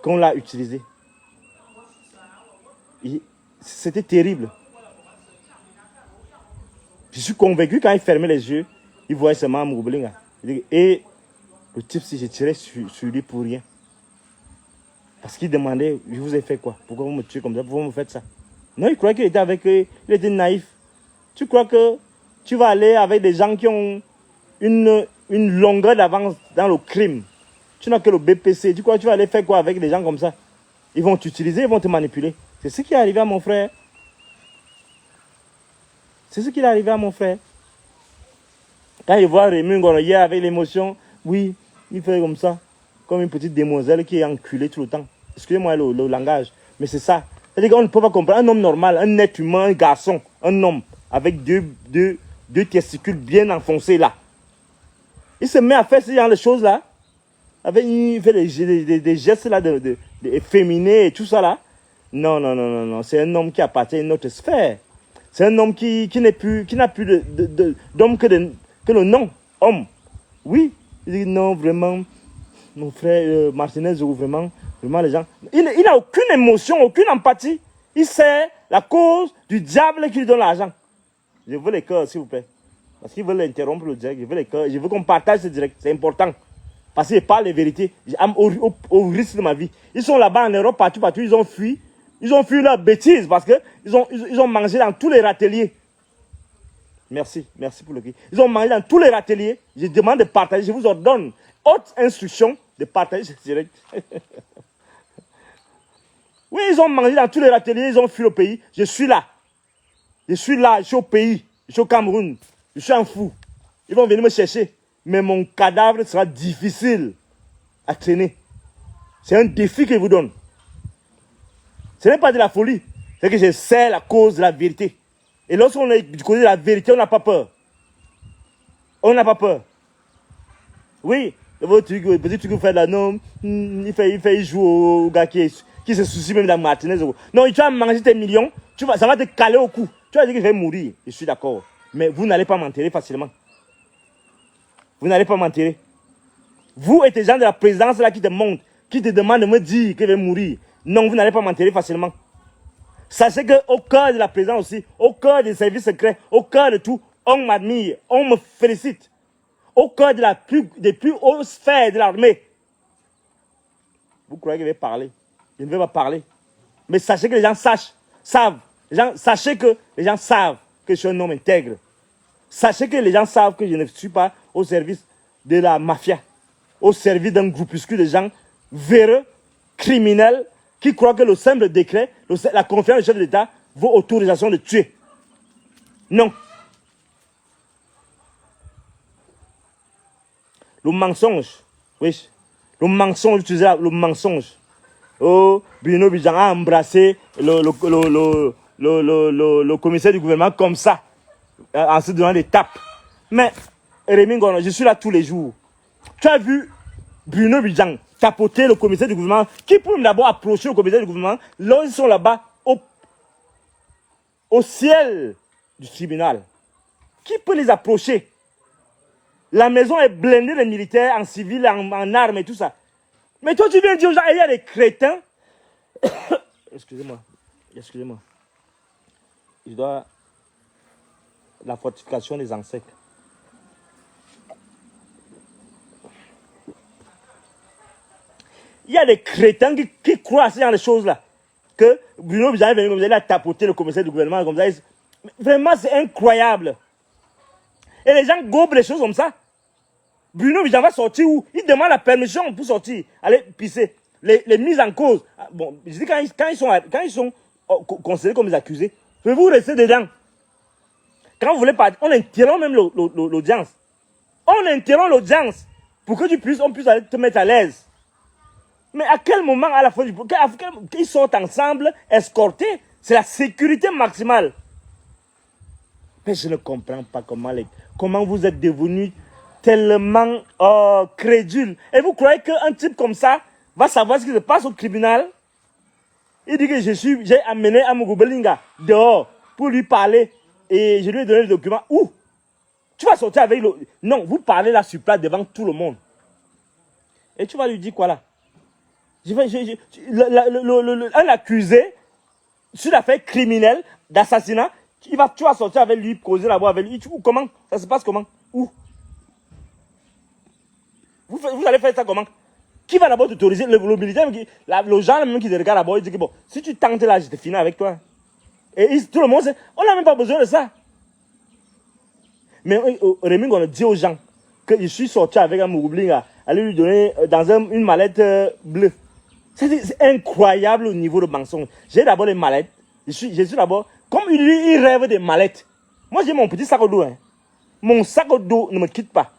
qu'on l'a utilisé. C'était terrible. Je suis convaincu quand il fermait les yeux, il voyait seulement Mugubelinga. Et le type, si je tirais sur lui pour rien. Parce qu'il demandait, je vous ai fait quoi? Pourquoi vous me tuez comme ça? Pourquoi vous me faites ça? Non, il croyait qu'il était avec eux. Il était naïf. Tu crois que tu vas aller avec des gens qui ont une longueur d'avance dans le crime? Tu n'as que le BPC. Tu crois que tu vas aller faire quoi avec des gens comme ça? Ils vont t'utiliser, ils vont te manipuler. C'est ce qui est arrivé à mon frère. C'est ce qui est arrivé à mon frère. Quand il voit Rémi Ngono hier avec l'émotion, oui, il fait comme ça, comme une petite demoiselle qui est enculée tout le temps. Excusez-moi le langage, mais c'est ça. C'est-à-dire qu'on ne peut pas comprendre un homme normal, un être humain, un garçon, un homme, avec deux testicules bien enfoncés là. Il se met à faire ce genre de choses là, il fait des gestes là de efféminés et tout ça là. Non, non, non, non, non, c'est un homme qui appartient à une autre sphère. C'est un homme qui n'a plus d'homme que le nom, homme. Oui, il dit non, vraiment, mon frère Martinez, vraiment les gens. Il n'a aucune émotion, aucune empathie. Il sait la cause du diable qui lui donne l'argent. Je veux les cœurs, s'il vous plaît. Parce qu'ils veulent interrompre le direct. Je veux les cœurs. Je veux qu'on partage ce direct. C'est important. Parce qu'ils parlent les vérités. Au risque de ma vie. Ils sont là-bas en Europe, partout. Ils ont fui. Ils ont fui leur bêtise parce qu'ils ont mangé dans tous les râteliers. Merci pour le cri. Ils ont mangé dans tous les râteliers. Je demande de partager. Je vous ordonne haute instruction de partager ce direct. Oui, ils ont mangé dans tous les râteliers. Ils ont fui le pays. Je suis là. Je suis au pays. Je suis au Cameroun. Je suis un fou. Ils vont venir me chercher. Mais mon cadavre sera difficile à traîner. C'est un défi que je vous donne. Ce n'est pas de la folie. C'est que je sais la cause de la vérité. Et lorsqu'on est du côté de la vérité, on n'a pas peur. On n'a pas peur. Oui, le petit truc que vous faites là, non, il joue au gars qui se soucie même de la Martinez. Non, tu vas manger tes millions, ça va te caler au cou. Tu vas dire que je vais mourir. Je suis d'accord. Mais vous n'allez pas m'enterrer facilement. Vous n'allez pas m'enterrer. Vous et tes gens de la présidence là qui te montent, qui te demandent de me dire que je vais mourir. Non, vous n'allez pas m'enterrer facilement. Sachez qu'au cœur de la présidence aussi, au cœur des services secrets, au cœur de tout, on m'admire, on me félicite. Au cœur des plus hautes sphères de l'armée. Vous croyez que je vais parler? Je ne vais pas parler. Mais sachez que les gens savent. Sachez que les gens savent que je suis un homme intègre. Sachez que les gens savent que je ne suis pas au service de la mafia. Au service d'un groupuscule de gens véreux, criminels, qui croient que le simple décret, la confiance du chef de l'État vaut autorisation de tuer. Non. le mensonge. Oui, le mensonge, utilisé le mensonge. Oh, Bruno Bidjan a embrassé le commissaire du gouvernement comme ça, en se donnant des tapes. Mais, Rémi Ngono, je suis là tous les jours. Tu as vu Bruno Bidjan tapoter le commissaire du gouvernement, qui peut d'abord approcher le commissaire du gouvernement, là ils sont là-bas au ciel du tribunal. Qui peut les approcher? La maison est blindée de militaires en civil, en armes et tout ça. Mais toi, tu viens dire aux gens, il y a des crétins. Excusez-moi. Excusez-moi. Je dois... La fortification des ancêtres. Il y a des crétins qui croient à ce genre de choses-là. Que Bruno Bidjan est venu comme ça, il a tapoté le commissaire du gouvernement comme ça. Vraiment, c'est incroyable. Et les gens gobent les choses comme ça. Bruno Bidjan va sortir où? Il demande la permission pour sortir, aller pisser. Les mises en cause. Bon, je dis quand ils sont considérés comme des accusés, pouvez-vous rester dedans? Quand vous voulez partir, on interrompt même l'audience. On interrompt l'audience pour que on puisse aller te mettre à l'aise. Mais à quel moment, à la fin du qu'ils sortent ensemble, escortés, c'est la sécurité maximale. Mais je ne comprends pas comment vous êtes devenus tellement crédules. Et vous croyez qu'un type comme ça va savoir ce qui se passe au tribunal? Il dit que j'ai amené Amougou Belinga dehors pour lui parler et je lui ai donné le document. Où? Tu vas sortir avec le... Non, vous parlez là sur place devant tout le monde. Et tu vas lui dire quoi là? Un accusé sur l'affaire criminelle d'assassinat, tu vas sortir avec lui, causer là-bas avec lui. Comment? Ça se passe comment? Où? Vous allez faire ça comment? Qui va d'abord t'autoriser? Le militaire, le genre même qui te regarde d'abord, il dit que bon, si tu tentes là, je te finis avec toi. Et tout le monde sait, on n'a même pas besoin de ça. Mais Rémi, on a dit aux gens que je suis sorti avec un Mougoubelinga, aller lui donner dans une mallette bleue. C'est incroyable au niveau de mensonge. J'ai d'abord les mallettes. Je suis d'abord, comme lui, il rêve des mallettes. Moi, j'ai mon petit sac au dos. Hein. Mon sac au dos ne me quitte pas.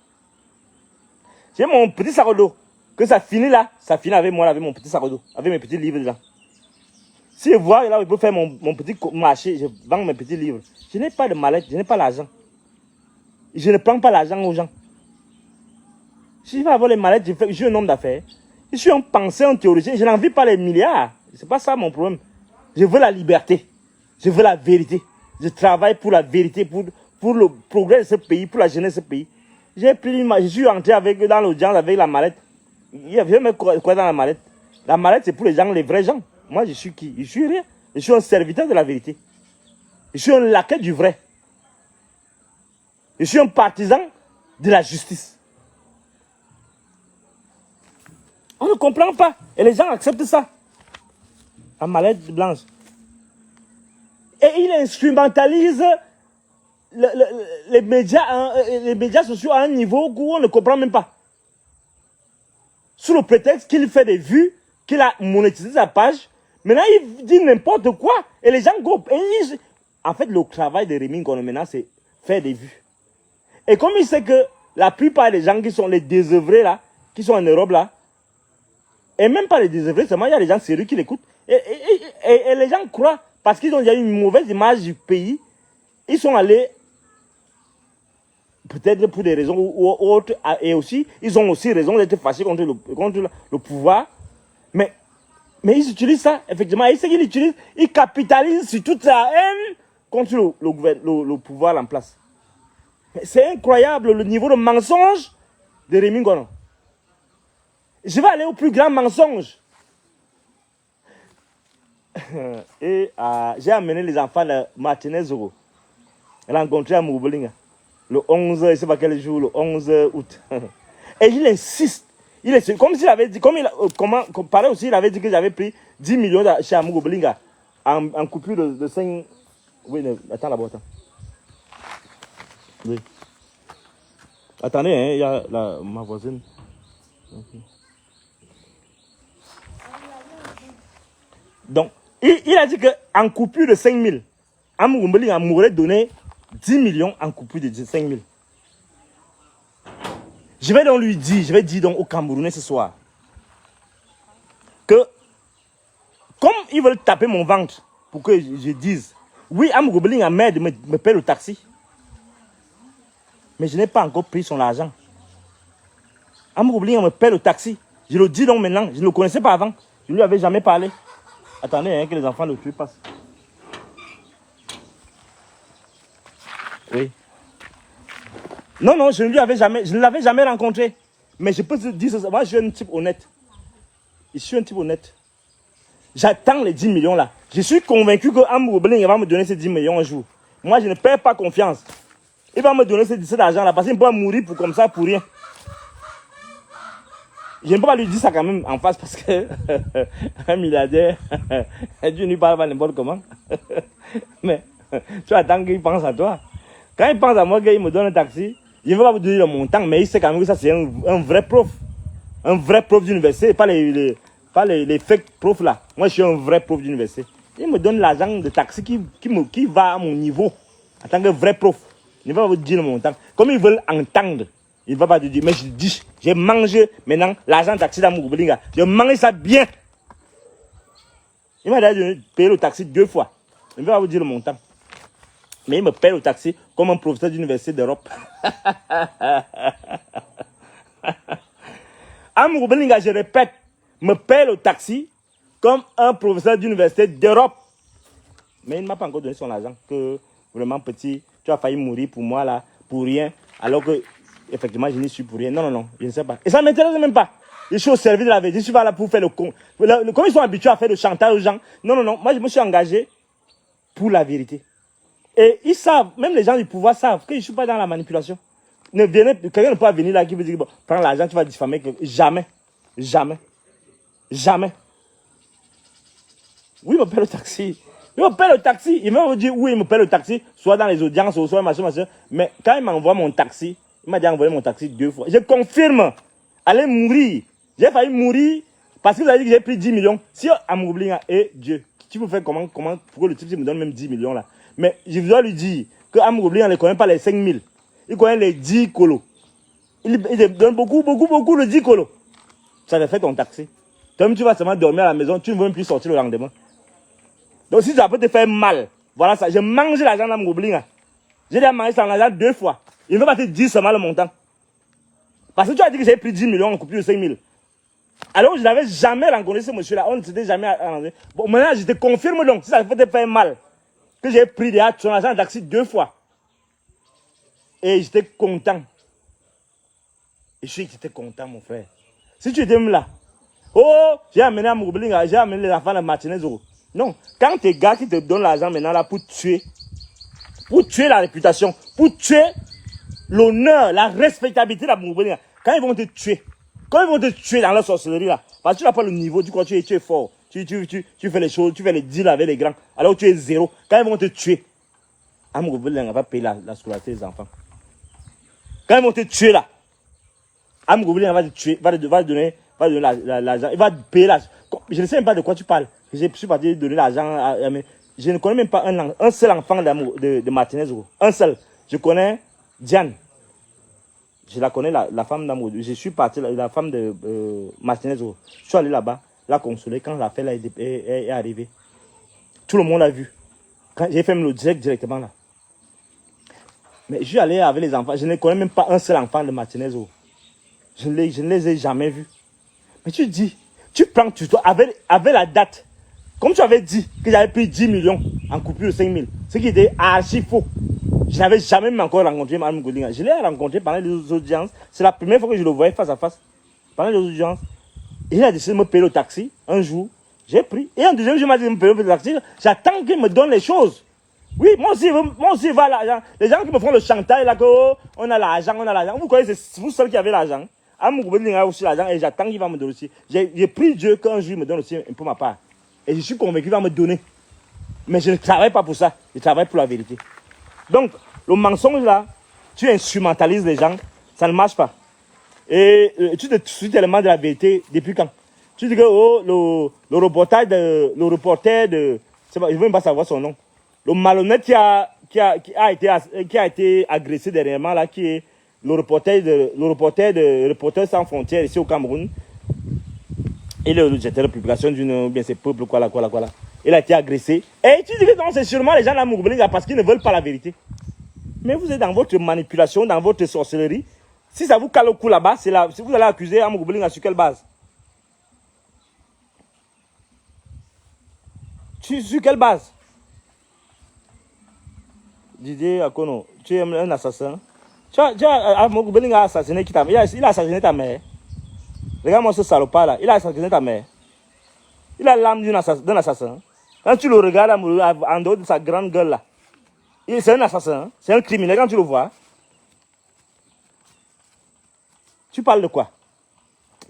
J'ai mon petit sac au dos. Que ça finit là, ça finit avec moi, avec mon petit sac au dos, avec mes petits livres dedans. Si je vois là où je peux faire mon petit marché, je vends mes petits livres. Je n'ai pas de mallette, je n'ai pas l'argent. Je ne prends pas l'argent aux gens. Si je vais avoir les mallettes, je suis un homme d'affaires. Je suis un penseur, un théoricien. Je n'en vis pas les milliards. Ce n'est pas ça mon problème. Je veux la liberté. Je veux la vérité. Je travaille pour la vérité, pour le progrès de ce pays, pour la jeunesse de ce pays. Je suis entré dans l'audience avec la mallette. Il y avait même quoi dans la mallette? La mallette, c'est pour les gens, les vrais gens. Moi, je suis qui? Je suis rien. Je suis un serviteur de la vérité. Je suis un laquais du vrai. Je suis un partisan de la justice. On ne comprend pas. Et les gens acceptent ça. La mallette blanche. Et il instrumentalise les médias sociaux à un niveau où on ne comprend même pas. Sous le prétexte qu'il fait des vues, qu'il a monétisé sa page. Maintenant, il dit n'importe quoi. Et les gens go. En fait, le travail de Rémi Ngono maintenant, c'est faire des vues. Et comme il sait que la plupart des gens qui sont les désœuvrés là, qui sont en Europe là, et même pas les désœuvrés, seulement il y a des gens sérieux qui l'écoutent. Et les gens croient, parce qu'ils ont déjà une mauvaise image du pays, ils sont allés, peut-être pour des raisons ou autres, et aussi, ils ont aussi raison d'être fâchés contre le pouvoir. Mais ils utilisent ça, effectivement. Et ce qu'ils utilisent, ils capitalisent sur toute la haine contre le pouvoir en place. C'est incroyable le niveau de mensonge de Rémi Ngono. Je vais aller au plus grand mensonge. Et j'ai amené les enfants de Martinez Zoro. Rencontré à Mougoubelinga. Le 11, je ne sais pas quel jour, le 11 août. Et il insiste. Comme s'il avait dit, pareil aussi, il avait dit que j'avais pris 10 millions chez Mougoubelinga en coupure de 5. Oui, attends là-bas, attends. Oui. Attendez, hein, il y a ma voisine. Okay. Donc, il a dit qu'en coupure de 5 000, Mougoubelinga m'aurait donné 10 millions en coupure de 5 000. Je vais donc lui dire, je vais dire donc aux Camerounais ce soir, que comme ils veulent taper mon ventre pour que je dise, oui, Amgoubling a mère de me payer le taxi, mais je n'ai pas encore pris son argent. Amgoubling me paie le taxi. Je le dis donc maintenant, je ne le connaissais pas avant. Je ne lui avais jamais parlé. Attendez hein, que les enfants de tuer passent. Oui. Non, non, je ne l'avais jamais rencontré. Mais je peux te dire ça, moi je suis un type honnête. Je suis un type honnête. J'attends les 10 millions là. Je suis convaincu que Amgoubling va me donner ces 10 millions un jour. Moi je ne perds pas confiance. Il va me donner cet argent là parce qu'il ne peut pas mourir pour, comme ça pour rien. Je ne peux pas lui dire ça quand même en face parce que un milliardaire, Dieu ne parle pas n'importe comment. Mais tu attends qu'il pense à toi. Quand il pense à moi, qu'il me donne un taxi, je ne vais pas vous donner le montant, mais il sait quand même que ça c'est un vrai prof. Un vrai prof d'université, pas les fake profs là. Moi je suis un vrai prof d'université. Il me donne l'argent de taxi qui va à mon niveau en tant que vrai prof. Il ne va pas vous dire le montant. Comme ils veulent entendre. Il ne va pas te dire, mais je dis, j'ai mangé maintenant l'argent de taxi dans mon Goublinga. Je mange ça bien. Il m'a d'ailleurs payé le taxi 2 fois. Il ne va pas vous dire le montant. Mais il me paye le taxi comme un professeur d'université d'Europe. Amgoublinga, je répète, me paye le taxi comme un professeur d'université d'Europe. Mais il ne m'a pas encore donné son argent. Que vraiment petit, tu as failli mourir pour moi là, pour rien. Alors que effectivement, je n'y suis pour rien. Non, non, non, je ne sais pas. Et ça ne m'intéresse même pas. Je suis au service de la vérité. Je suis pas là pour faire le con. Comme ils sont habitués à faire le chantage aux gens. Non, non, non. Moi, je me suis engagé pour la vérité. Et ils savent, même les gens du pouvoir savent que je ne suis pas dans la manipulation. Quelqu'un ne peut pas venir là qui veut dire, bon, prends l'argent, tu vas diffamer. Jamais. Jamais. Jamais. Oui, il me paie le taxi. Il me paie le taxi. Il va me dire, oui, il me paie le taxi. Soit dans les audiences, soit machin, machin. Mais quand il m'envoie mon taxi, il m'a déjà envoyé mon taxi 2 fois. Je confirme. Allez mourir. J'ai failli mourir parce que vous avez dit que j'ai pris 10 millions. Si Amgoublinga et Dieu, tu peux faire comment, pourquoi le type me donne même 10 millions là. Mais je dois lui dire que Amgoublinga ne connaît pas les 5 000. Il connaît les 10 colos. Il donne beaucoup le 10 colos. Ça te fait ton taxi. Toi-même, tu vas seulement dormir à la maison, tu ne veux même plus sortir le lendemain. Donc si ça peut te faire mal, voilà ça. J'ai mangé l'argent d'Amgoublinga. J'ai déjà mangé son argent 2 fois. Il ne veut pas te dire seulement le montant. Parce que tu as dit que j'ai pris 10 millions en coupure de 5 000. Alors je n'avais jamais rencontré ce monsieur-là. On ne s'était jamais rencontré. Bon, maintenant, je te confirme donc, si ça peut te faire mal, que j'ai pris déjà son argent de taxi 2 fois. Et j'étais content. Et j'étais content, mon frère. Si tu étais même là, oh, j'ai amené à Amgoublinga, j'ai amené les enfants de Martinez. Non, quand tes gars qui te donnent l'argent maintenant là pour tuer la réputation, pour tuer l'honneur, la respectabilité de Amgoublinga, quand ils vont te tuer, dans la sorcellerie là, parce que tu n'as pas le niveau, tu crois que tu es fort, tu fais les choses, tu fais les deals avec les grands, alors tu es zéro. Quand ils vont te tuer, Amgoublinga va payer la scolarité des enfants. Quand ils vont te tuer là, Amgoublinga va te tuer, va donner l'argent, il va te payer l'argent. Je ne sais même pas de quoi tu parles. Je suis parti donner l'argent mais je ne connais même pas un seul enfant de Martinez. Un seul. Je connais Diane. Je la connais, la femme d'amour. Je suis parti, la femme de Martinez. Je suis allé là-bas, la consoler quand l'affaire est arrivée. Tout le monde l'a vu. J'ai fait le direct directement là. Mais je suis allé avec les enfants. Je ne connais même pas un seul enfant de Martinez. Je ne les ai jamais vus. Mais tu dis, tu prends tuto avec la date. Comme tu avais dit que j'avais pris 10 millions en coupure de 5 000, ce qui était archi faux. Je n'avais jamais même encore rencontré Mme Goublinga. Je l'ai rencontré pendant les audiences. C'est la première fois que je le voyais face à face. Pendant les audiences. Et il a décidé de me payer le taxi un jour. J'ai pris. Et un deuxième jour, il m'a dit de me payer le taxi. J'attends qu'il me donne les choses. Oui, moi aussi, il va l'argent. Les gens qui me font le chantage, là, que, oh, on a l'argent. Vous croyez, c'est vous seul qui avez l'argent. Mme Goublinga a aussi l'argent et j'attends qu'il va me donner aussi. J'ai pris Dieu qu'un jour il me donne aussi pour ma part. Et je suis convaincu qu'il va me donner. Mais je ne travaille pas pour ça. Je travaille pour la vérité. Donc, le mensonge là, tu instrumentalises les gens, ça ne marche pas. Et tu te suis tellement de la vérité depuis quand? Tu dis que oh, le reporter de... je ne veux même pas savoir son nom. Le malhonnête qui a été agressé dernièrement là, qui est le reporter sans frontières ici au Cameroun, et le directeur de publication d'une, bien c'est peuple, quoi là. Il a été agressé. Et tu dis que non, c'est sûrement les gens de la Mougoubelinga parce qu'ils ne veulent pas la vérité. Mais vous êtes dans votre manipulation, dans votre sorcellerie. Si ça vous cale au cou là-bas, c'est là, si vous allez accuser Amougoubelinga sur quelle base? Sur quelle base? Didier Akono, tu es un assassin. Tu as Amougoubelinga a assassiné qui t'a mère. Il a assassiné ta mère. Regarde-moi ce salopard là. Il a assassiné ta mère. Il a l'âme d'un assassin. Quand tu le regardes en dehors de sa grande gueule là, c'est un assassin. C'est un criminel quand tu le vois. Tu parles de quoi?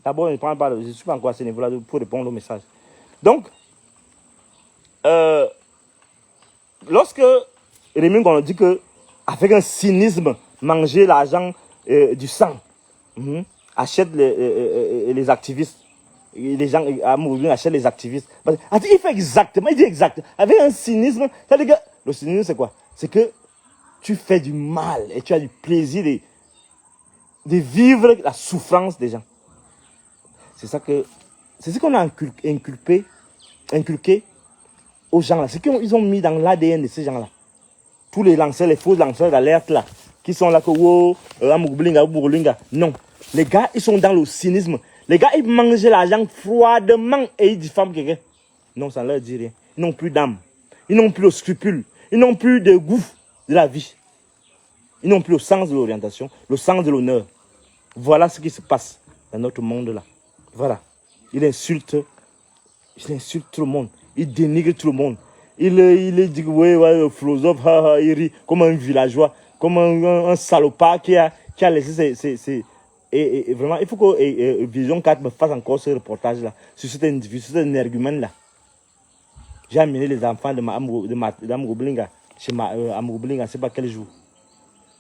D'abord, je ne suis pas encore à ce niveau-là pour répondre au message. Donc, lorsque Rémi Ngono dit que, avec un cynisme, manger l'argent du sang, achète les activistes, les gens à Moulin achètent les activistes. Il fait exactement, il dit exact. Avec un cynisme, ça veut dire que le cynisme c'est quoi? C'est que tu fais du mal et tu as du plaisir de vivre la souffrance des gens. C'est ça que, c'est ce qu'on a inculqué aux gens là. C'est qu'ils ont mis dans l'ADN de ces gens là. Tous les lanceurs, les faux lanceurs d'alerte là, qui sont là que wow, Amougoubelinga. Non. Les gars, ils sont dans le cynisme. Les gars, ils mangent l'argent froidement et ils diffament quelqu'un. Non, ça ne leur dit rien. Ils n'ont plus d'âme. Ils n'ont plus de scrupules. Ils n'ont plus de goût de la vie. Ils n'ont plus le sens de l'orientation, le sens de l'honneur. Voilà ce qui se passe dans notre monde là. Voilà. Il insulte tout le monde. Il dénigre tout le monde. Il dit, ouais, philosophe, il rit comme un villageois, comme un salopard qui a laissé ses et vraiment, il faut que Vision 4 me fasse encore ce reportage-là, sur cet argument-là. J'ai amené les enfants de Amougoubelinga chez Amougoubelinga, je ne sais pas quel jour.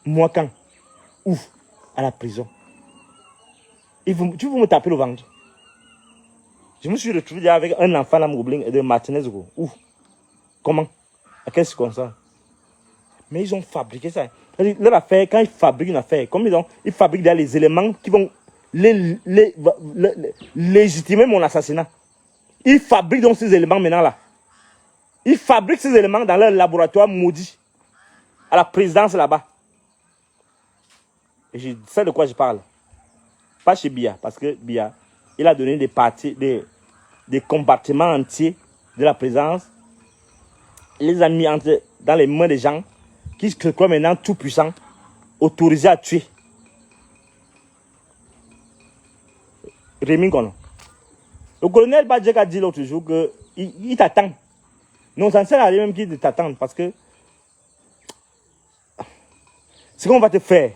Moi, quand? Où? À la prison. Tu veux me taper le ventre? Je me suis retrouvé avec un enfant de Martinez. Où? Comment? À quelle circonstance? Mais ils ont fabriqué ça. Leur affaire, quand ils fabriquent une affaire, comme ils fabriquent les éléments qui vont légitimer mon assassinat. Ils fabriquent donc ces éléments maintenant là. Ils fabriquent ces éléments dans leur laboratoire maudit. À la présidence là-bas. Et je sais de quoi je parle. Pas chez Biya, parce que Biya, il a donné des compartiments entiers de la présidence. Il les a mis dans les mains des gens qui se croient maintenant tout puissants, autorisés à tuer. Rémi Ngono. Le colonel Badjek a dit l'autre jour qu'il t'attend. Non, ça ne sert à rien même qu'il t'attende parce que ce qu'on va te faire,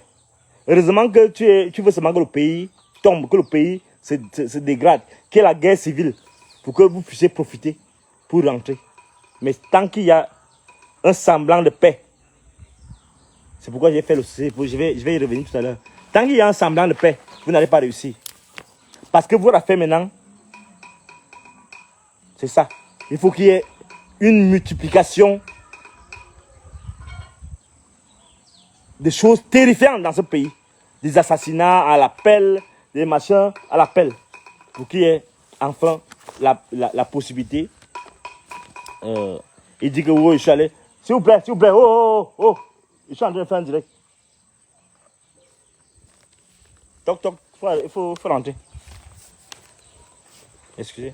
heureusement que tu veux seulement que le pays tombe, que le pays se dégrade, qu'il y ait la guerre civile pour que vous puissiez profiter pour rentrer. Mais tant qu'il y a un semblant de paix, c'est pourquoi j'ai fait je vais y revenir tout à l'heure. Tant qu'il y a un semblant de paix, vous n'allez pas réussir. Parce que vous l'avez fait maintenant, c'est ça. Il faut qu'il y ait une multiplication des choses terrifiantes dans ce pays. Des assassinats à l'appel, des machins à l'appel. Pour qu'il y ait enfin la possibilité. Il dit que oh, je suis allé. S'il vous plaît, oh. Je suis en train de faire un direct. Toc, toc, il faut rentrer. Excusez.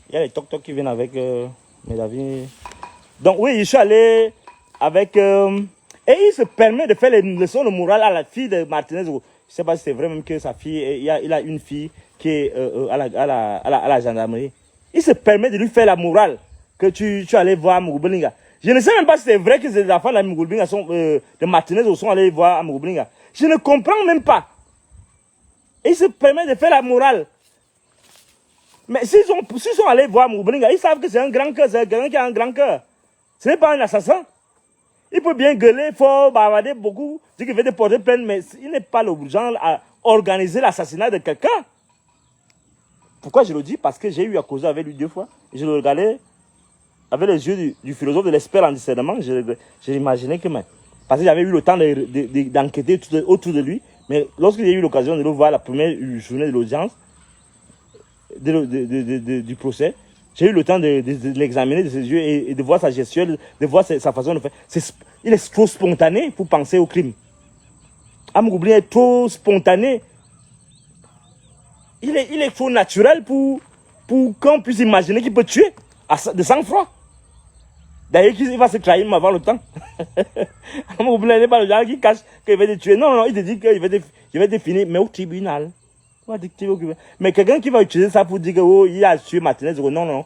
Il y a les toc-toc qui viennent avec mes avis. Donc oui, je suis allé avec... et il se permet de faire les leçons de morale à la fille de Martinez. Je ne sais pas si c'est vrai même que sa fille... Il a une fille qui est à la gendarmerie. Il se permet de lui faire la morale que tu allais voir Amougoubelinga. Je ne sais même pas si c'est vrai que les enfants de Martinez sont allés voir Amougoubelinga. Je ne comprends même pas. Et il se permet de faire la morale. Mais s'ils sont allés voir Amougoubelinga, ils savent que c'est un grand cœur, c'est quelqu'un qui a un grand cœur. Ce n'est pas un assassin. Il peut bien gueuler, fort, bavarder beaucoup, dire qu'il veut déporter plainte, mais il n'est pas le genre à organiser l'assassinat de quelqu'un. Pourquoi je le dis? Parce que j'ai eu à causer avec lui 2 fois. Je le regardais avec les yeux du philosophe de l'expert en discernement. J'ai imaginé que... Parce que j'avais eu le temps d'enquêter autour de lui Mais lorsque j'ai eu l'occasion de le voir la première journée de l'audience, du procès, j'ai eu le temps de l'examiner de ses yeux et de voir sa gestuelle, de voir sa façon de faire. Il est trop spontané pour penser au crime. Amouroubli est trop spontané. Il est trop naturel pour qu'on puisse imaginer qu'il peut tuer de sang-froid. D'ailleurs, il va se trahir avant le temps. Amouroubli n'est pas le genre qui cache qu'il va te tuer. Non, non, il te dit qu'il va te finir, mais au tribunal. Mais quelqu'un qui va utiliser ça pour dire que oh, il a tué Martinez, non, non.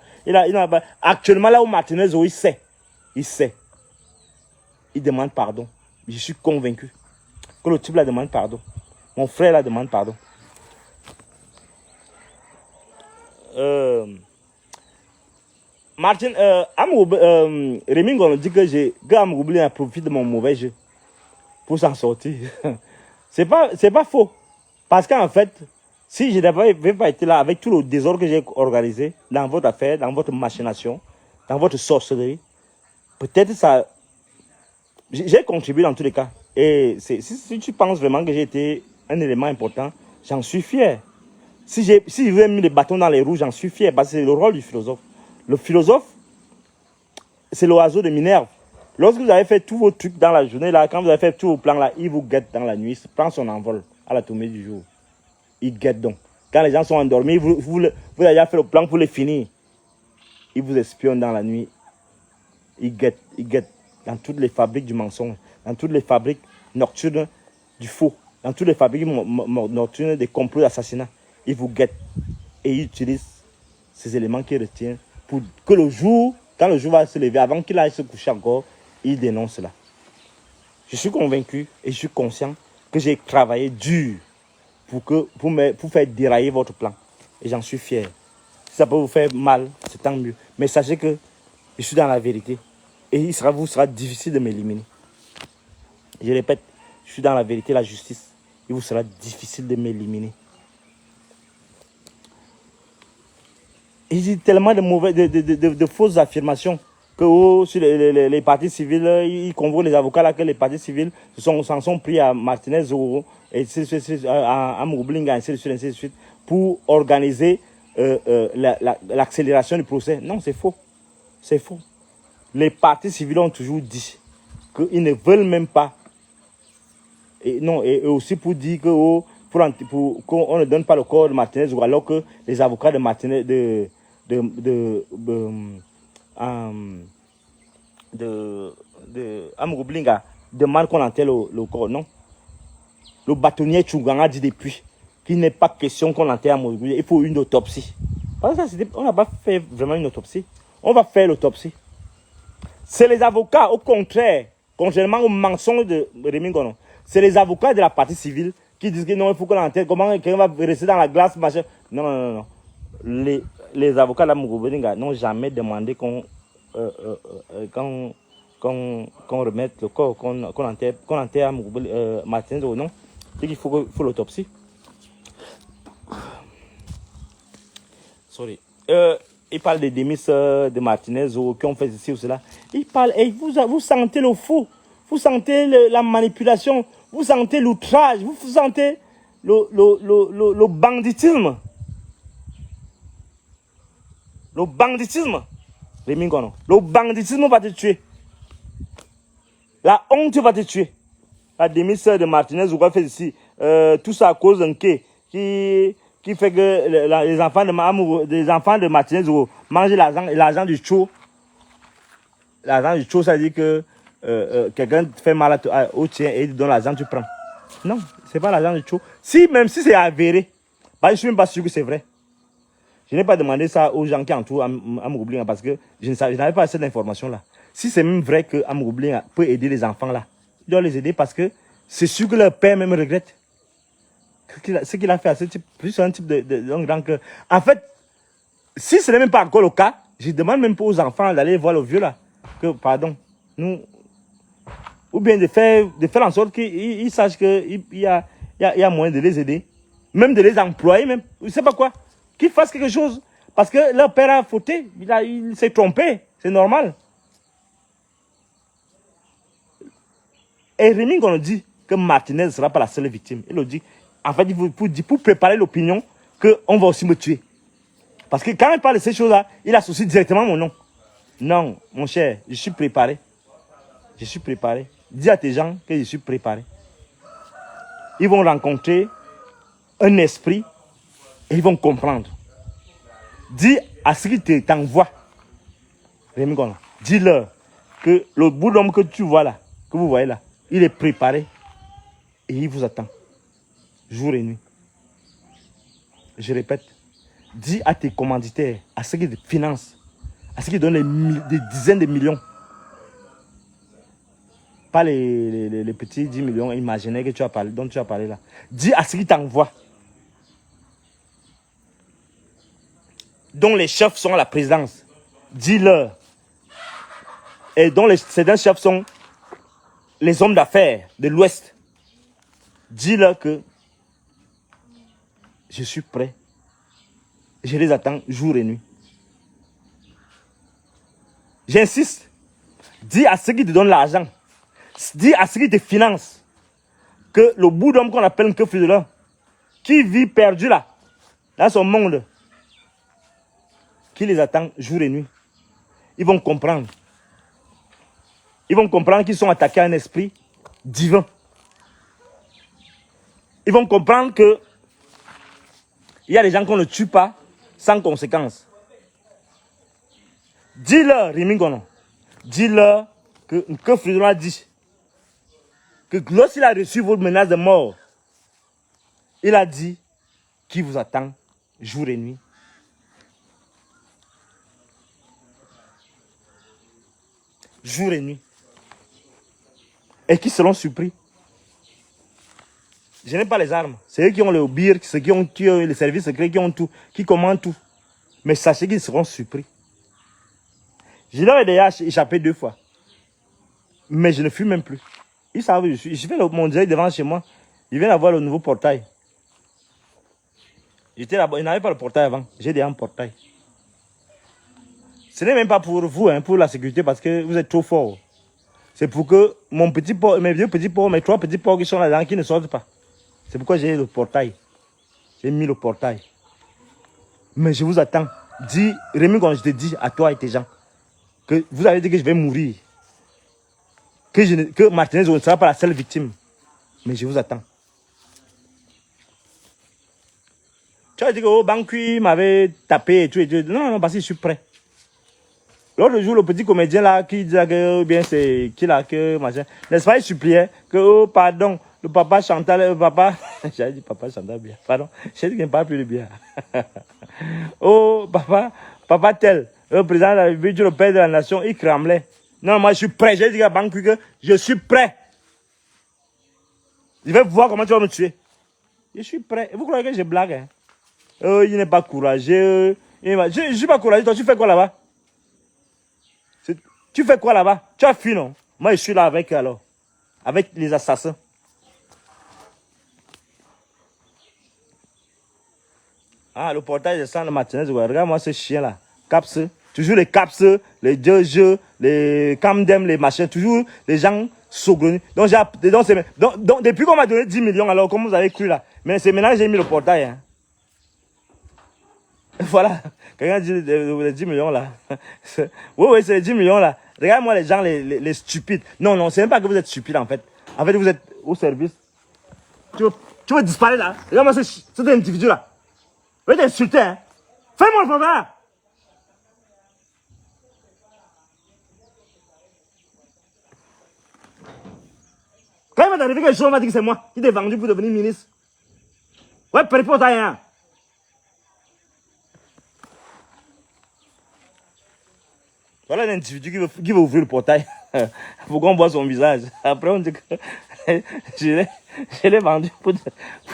Actuellement, là où Martinez, il sait. Il sait. Il demande pardon. Je suis convaincu que le type la demande pardon. Mon frère la demande pardon. Martin, Rémi Ngono dit que Amouroubli a profité de mon mauvais jeu pour s'en sortir. C'est pas faux. Parce qu'en fait, si je n'avais pas été là avec tout le désordre que j'ai organisé dans votre affaire, dans votre machination, dans votre sorcellerie, peut-être ça... J'ai contribué dans tous les cas. Et si tu penses vraiment que j'ai été un élément important, j'en suis fier. Si je veux mis les bâtons dans les roues, j'en suis fier. Parce que c'est le rôle du philosophe. Le philosophe, c'est l'oiseau de Minerve. Lorsque vous avez fait tous vos trucs dans la journée, là, quand vous avez fait tous vos plans, là, il vous guette dans la nuit, prend son envol à la tombée du jour. Il guette donc. Quand les gens sont endormis, vous avez fait le plan pour les finir. Il vous espionne dans la nuit. Il guette dans toutes les fabriques du mensonge, dans toutes les fabriques nocturnes du faux, dans toutes les fabriques nocturnes des complots d'assassinat. Il vous guette et il utilise ces éléments qu'il retient pour que le jour, quand le jour va se lever, avant qu'il aille se coucher encore, il dénonce cela. Je suis convaincu et je suis conscient que j'ai travaillé dur pour faire dérailler votre plan. Et j'en suis fier. Si ça peut vous faire mal, c'est tant mieux. Mais sachez que je suis dans la vérité. Et vous sera difficile de m'éliminer. Je répète, je suis dans la vérité, la justice. Il vous sera difficile de m'éliminer. Il dit tellement de fausses affirmations que sur les partis civils, ils convoquent les avocats là, que les partis civils s'en sont pris à Martinez, Zoro, et à Amouroubli, ainsi de suite, pour organiser l'accélération du procès. Non, c'est faux. C'est faux. Les partis civils ont toujours dit qu'ils ne veulent même pas. Et aussi pour dire que qu'on ne donne pas le corps de Martinez, alors que les avocats de Martinez, de Amouroubli demandent qu'on enterre le corps. Non. Le bâtonnier Tchougang a dit depuis qu'il n'est pas question qu'on enterre Amouroubli. Il faut une autopsie. Parce que on n'a pas fait vraiment une autopsie. On va faire l'autopsie. C'est les avocats, au contraire, contrairement au mensonge de Rémi Ngono, c'est les avocats de la partie civile qui disent que non, il faut qu'on enterre. Comment quelqu'un va rester dans la glace, machin. Non, non, non, non. Les avocats de l'Amouroubli n'ont jamais demandé qu'on remette le corps, qu'on enterre Amouroubli, Martinez ou non. C'est qu'il faut l'autopsie. Sorry. Il parle des démisses de Martinez qui ont fait ceci ou cela. Il parle, et vous sentez le faux, vous sentez la manipulation, vous sentez l'outrage, vous sentez le banditisme. Le banditisme, Rémi Ngono. Le banditisme va te tuer. La honte va te tuer. La démisse de Martinez ou quoi fait ici. Tout ça à cause d'un quai qui fait que les enfants de Martinez mangent l'argent du chou. L'argent du chou, ça dit que quelqu'un fait mal au tien et il te donne l'argent, tu prends. Non, ce n'est pas l'argent du chou. Même si c'est avéré, bah, je ne suis même pas sûr que c'est vrai. Je n'ai pas demandé ça aux gens qui entourent Amouroubli parce que je n'avais pas cette information-là. Si c'est même vrai que Amouroubli peut aider les enfants là, il doit les aider parce que c'est sûr que leur père même regrette. Ce qu'il a fait à ce type, plus un type de grand cœur. En fait, si ce n'est même pas encore le cas, je demande même pas aux enfants d'aller voir le vieux là. Que, pardon, nous. Ou bien de faire en sorte qu'ils sachent qu'il y a moyen de les aider. Même de les employer, même. Je ne sais pas quoi. Qu'ils fassent quelque chose. Parce que leur père a fauté. Il s'est trompé. C'est normal. Et Rémi Ngono dit que Martinez ne sera pas la seule victime. Il le dit. En fait, pour préparer l'opinion qu'on va aussi me tuer. Parce que quand il parle de ces choses-là, il associe directement mon nom. Non, mon cher, je suis préparé. Je suis préparé. Dis à tes gens que je suis préparé. Ils vont rencontrer un esprit et ils vont comprendre. Dis à ceux qui t'envoient, dis-leur que le bout d'homme que tu vois là, que vous voyez là, il est préparé et il vous attend. Jour et nuit. Je répète, dis à tes commanditaires, à ceux qui te financent, à ceux qui donnent des dizaines de millions, pas les petits 10 millions imaginaires que tu as parlé, dont tu as parlé là. Dis à ceux qui t'envoient, dont les chefs sont à la présidence, dis-leur, et dont certains chefs sont les hommes d'affaires de l'Ouest, dis-leur que je suis prêt. Je les attends jour et nuit. J'insiste. Dis à ceux qui te donnent l'argent, dis à ceux qui te financent, que le bout d'homme qu'on appelle un keuf de l'homme, qui vit perdu là, dans son monde, qui les attend jour et nuit. Ils vont comprendre. Ils vont comprendre qu'ils sont attaqués à un esprit divin. Ils vont comprendre que il y a des gens qu'on ne tue pas sans conséquence. Dis-leur, Rimingono, dis-leur que Fridolin a dit que lorsqu'il a reçu votre menace de mort, il a dit qu'il vous attend jour et nuit. Jour et nuit. Et qui seront surpris. Je n'ai pas les armes. C'est eux qui ont le BIR, ceux qui ont les services secrets, qui ont tout, qui commandent tout. Mais sachez qu'ils seront surpris. Je leur ai déjà échappé 2 fois. Mais je ne fuis même plus. Ils savent où je suis. Je fais mon direct devant chez moi. Ils viennent avoir le nouveau portail. J'étais là-bas. Ils n'avaient pas le portail avant. J'ai déjà un portail. Ce n'est même pas pour vous, hein, pour la sécurité, parce que vous êtes trop fort. C'est pour que mon petit porc, mes 2 petits porcs, mes 3 petits porcs qui sont là-dedans, qui ne sortent pas. C'est pourquoi j'ai le portail. J'ai mis le portail. Mais je vous attends. Dis, Rémi, quand je te dis à toi et tes gens, que vous avez dit que je vais mourir. Que Martinez ne sera pas la seule victime. Mais je vous attends. Tu as dit que oh, Bankui m'avait tapé et tout, et tout. Non, non, parce que je suis prêt. L'autre jour, le petit comédien là qui disait que bien c'est qui là que machin. N'est-ce pas, il suppliait que oh pardon, le papa Chantal, le papa. J'ai dit papa Chantal bien. Pardon, j'ai dit qu'il ne parle plus de bien. Oh papa tel, le président de la République, le père de la nation, il cramelait. Non, moi je suis prêt. J'ai dit à Banque que je suis prêt. Je vais voir comment tu vas me tuer. Je suis prêt. Et vous croyez que je blague, hein? Il n'est pas courageux. Je ne suis pas courageux. Toi, tu fais quoi là-bas? Tu fais quoi là-bas? Tu as fui, non? Moi, je suis là avec les assassins. Ah, le portail de sang de Martinez, ouais. Regarde-moi ce chien-là. Caps. Toujours les caps, les jeux, les camdem, les machins. Toujours les gens saugrenus. Donc, depuis qu'on m'a donné 10 millions, alors, comme vous avez cru là. Mais c'est maintenant que j'ai mis le portail. Hein. Voilà. Quelqu'un dit les 10 millions là. Oui, c'est les 10 millions là. Regarde-moi les gens, les stupides. Non, non, c'est même pas que vous êtes stupides en fait. En fait, vous êtes au service. Tu veux disparaître là. Regarde-moi cet individu là. Vous êtes insulté, hein. Fais-moi le faveur. Quand il va t'arriver quelque chose, on va dire que c'est moi qui t'ai vendu pour devenir ministre. Ouais, portail, hein. Voilà l'individu qui veut ouvrir le portail. Faut qu'on voit son visage. Après, on dit que je l'ai vendu pour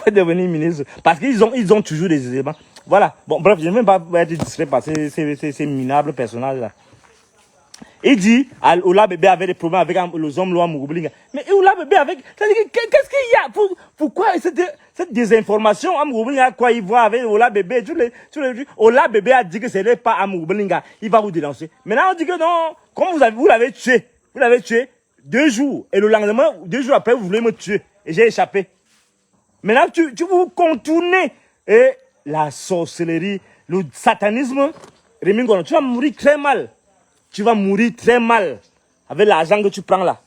devenir ministre. Parce qu'ils ont toujours des éléments. Voilà. Bon, bref, je ne vais même pas être distrait par ces minables personnages-là. Il dit, Oula Bébé avait des problèmes avec les hommes lois Mougoubelinga. Mais Oula Bébé avec. Qu'est-ce qu'il y a? Pourquoi cette désinformation à Mougoubelinga, quoi il voit avec Oula Bébé, Oula Bébé a dit que ce n'est pas à Mougoubelinga. Il va vous dénoncer. Maintenant, on dit que non, comme vous l'avez tué. Vous l'avez tué 2 jours. Et le lendemain, 2 jours après, vous voulez me tuer. et j'ai échappé. Maintenant, tu veux contourner et la sorcellerie, le satanisme. Rémi Ngono, tu vas mourir très mal. Tu vas mourir très mal avec l'argent que tu prends là.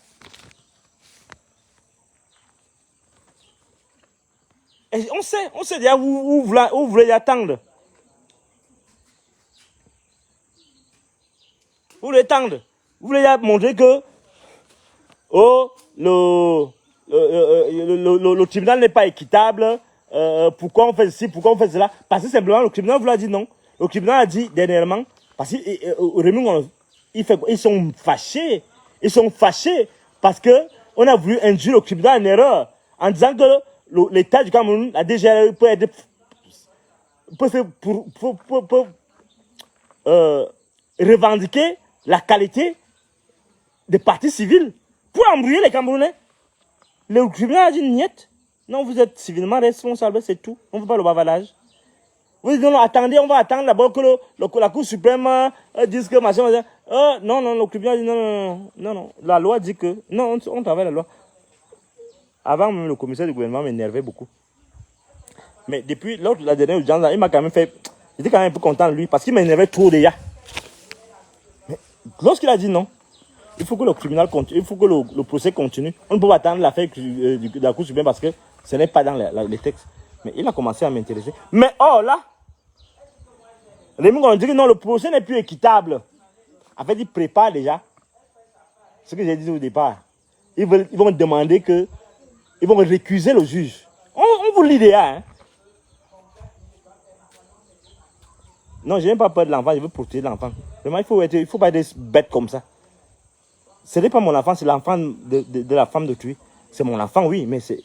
Et on sait déjà où vous voulez attendre. Vous voulez attendre. Vous voulez montrer que le tribunal n'est pas équitable. Pourquoi on fait ceci, pourquoi on fait cela? Parce que simplement le tribunal vous l'a dit non. Le tribunal a dit dernièrement, parce qu'ils sont fâchés. Ils sont fâchés parce qu'on a voulu induire le tribunal en erreur en disant que l'État du Cameroun, la DGRE, peut revendiquer la qualité des partis civils pour embrouiller les Camerounais. Le tribunal a dit niet. Non, vous êtes civilement responsable, c'est tout. On ne veut pas le bavardage. Vous dites non, attendez, on va attendre d'abord que la Cour suprême dise que machin. Non, le tribunal dit non. La loi dit que. Non, on travaille la loi. Avant, même le commissaire du gouvernement m'énervait beaucoup. Mais depuis la dernière audience, il m'a quand même fait. J'étais quand même un peu content de lui parce qu'il m'énervait trop déjà. Mais lorsqu'il a dit non, il faut que le tribunal continue, il faut que le procès continue. On ne peut pas attendre l'affaire de la Cour suprême parce que ce n'est pas dans les textes. Mais il a commencé à m'intéresser. Mais là, Rémi Ngono dit que non, le procès n'est plus équitable. En fait, il prépare déjà ce que j'ai dit au départ. Ils vont demander que. Ils vont récuser le juge. On vous lit déjà. Hein? Non, je n'ai pas peur de l'enfant, je veux protéger l'enfant. Vraiment, il faut pas être bête comme ça. Ce n'est pas mon enfant, c'est l'enfant de la femme de tuer. C'est mon enfant, oui, mais c'est...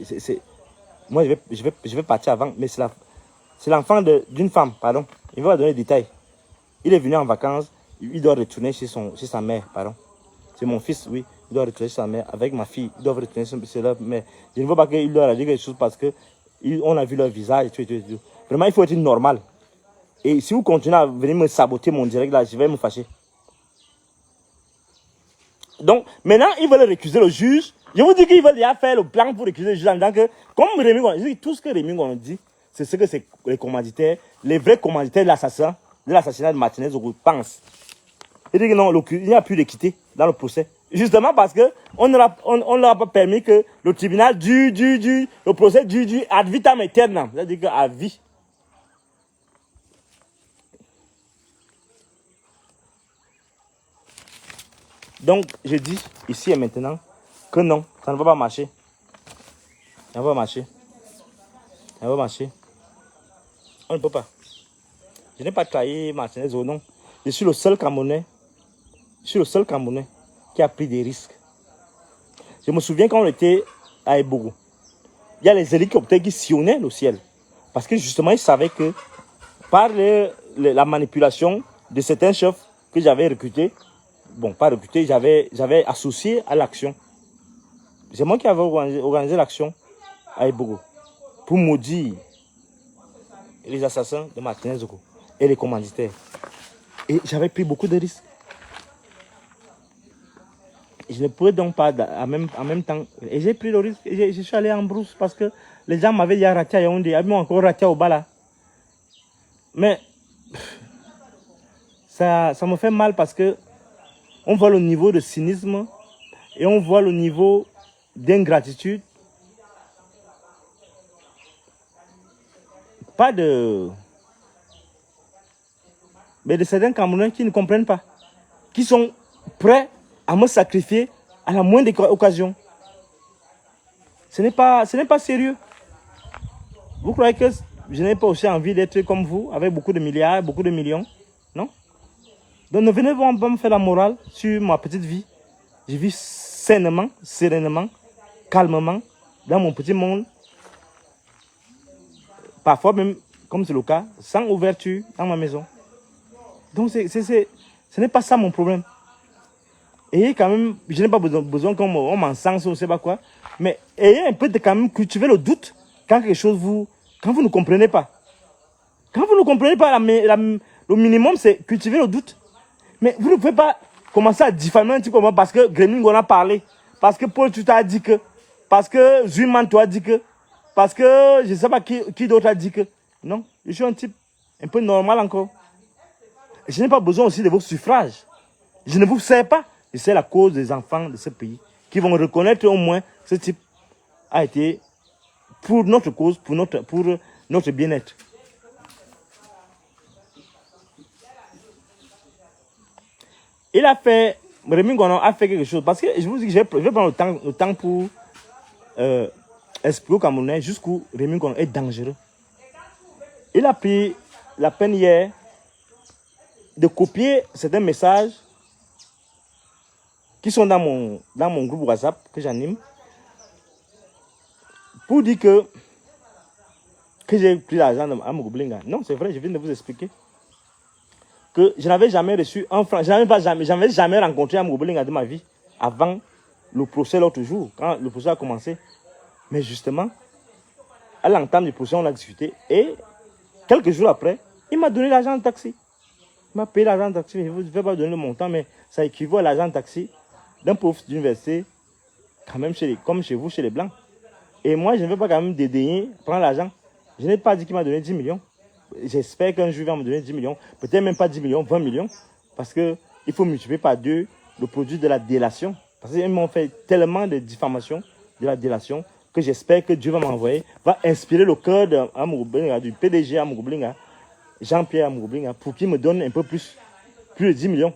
Moi, je vais partir avant, mais c'est l'enfant d'une femme, pardon. Il va donner des détails. Il est venu en vacances, il doit retourner chez sa mère, pardon. C'est mon fils, oui. Il doit retourner chez sa mère. Avec ma fille, il doit retourner chez leur mère. Je ne veux pas qu'il leur a dit quelque chose parce qu'on a vu leur visage et tout. Vraiment, il faut être normal. Et si vous continuez à venir me saboter mon direct là, je vais me fâcher. Donc, maintenant, ils veulent récuser le juge. Je vous dis qu'ils veulent déjà faire le plan pour récuser le juge en disant que, comme Rémi Ngono, tout ce que Rémi Ngono dit, c'est ce que les commanditaires, les vrais commanditaires de l'assassinat de Martinez Zogo pensent. Il dit que non, il n'y a plus d'équité dans le procès. Justement parce qu'on ne leur a pas permis que le tribunal le procès du ad vitam aeternam, c'est-à-dire qu'à vie. Donc, je dis ici et maintenant que non, ça ne va pas marcher. Ça ne va pas marcher. Ça ne va pas marcher. On ne peut pas. Je n'ai pas trahi Martinez au nom. Je suis le seul Camerounais. Qui a pris des risques. Je me souviens quand on était à Ebogo, il y a les hélicoptères qui sillonnaient le ciel. Parce que justement, ils savaient que par la manipulation de certains chefs que j'avais recrutés, bon, pas recrutés, j'avais associé à l'action. C'est moi qui avais organisé l'action à Ebogo pour maudire les assassins de Martinez Zogo et les commanditaires. Et j'avais pris beaucoup de risques. Je ne pouvais donc pas en même temps. Et j'ai pris le risque. Et je suis allé en brousse parce que les gens m'avaient dit à raté à Yaoundé. Ils m'ont encore raté au Bala. Mais ça me fait mal parce que on voit le niveau de cynisme et on voit le niveau d'ingratitude. Mais de certains Camerounais qui ne comprennent pas. Qui sont prêts à me sacrifier à la moindre occasion. Ce n'est pas sérieux. Vous croyez que je n'ai pas aussi envie d'être comme vous, avec beaucoup de milliards, beaucoup de millions? Non? Donc ne venez pas me faire la morale sur ma petite vie. Je vis sainement, sereinement, calmement, dans mon petit monde. Parfois même, comme c'est le cas, sans ouverture dans ma maison. Donc ce n'est pas ça mon problème. Et quand même, je n'ai pas besoin qu'on m'encense ou je ne sais pas quoi. Mais ayez un peu de quand même cultiver le doute quand quelque chose quand vous ne comprenez pas. Quand vous ne comprenez pas, le minimum c'est cultiver le doute. Mais vous ne pouvez pas commencer à diffamer un type comme moi parce que Rémi Ngono a parlé. Parce que Paul Tuta a dit que. parce que Zuman toi dit que, parce que je ne sais pas qui d'autre a dit que. Non, je suis un type un peu normal encore. Je n'ai pas besoin aussi de vos suffrages. Je ne vous sers pas. Je sers la cause des enfants de ce pays qui vont reconnaître au moins ce type a été pour notre cause, pour notre bien-être. Il a fait, Rémi Gonon a fait quelque chose. Parce que je vous dis que je vais prendre le temps pour expliquer aux Camerounais jusqu'où Rémi Gonon est dangereux. Il a pris la peine hier de copier certains messages qui sont dans mon groupe WhatsApp que j'anime pour dire que j'ai pris l'argent à Mugublinga. Non, c'est vrai, je viens de vous expliquer que je n'avais jamais reçu un franc. Je n'avais jamais rencontré Mugublinga de ma vie avant le procès l'autre jour, quand le procès a commencé. Mais justement, à l'entame du procès, on a discuté et quelques jours après, il m'a donné l'argent de taxi. Il m'a payé l'argent de taxi. Je ne vais pas donner le montant, mais ça équivaut à l'argent de taxi d'un pauvre d'université, quand même comme chez vous, chez les Blancs. Et moi, je ne vais pas quand même dédaigner prendre l'argent. Je n'ai pas dit qu'il m'a donné 10 millions. J'espère qu'un jour, il va me donner 10 millions. Peut-être même pas 10 millions, 20 millions. Parce qu'il faut multiplier par 2 le produit de la délation. Parce qu'ils m'ont fait tellement de diffamations de la délation que j'espère que Dieu va m'envoyer, va inspirer le cœur du PDG à Mugublinga, Jean-Pierre Mugublinga, pour qu'il me donne un peu plus de 10 millions.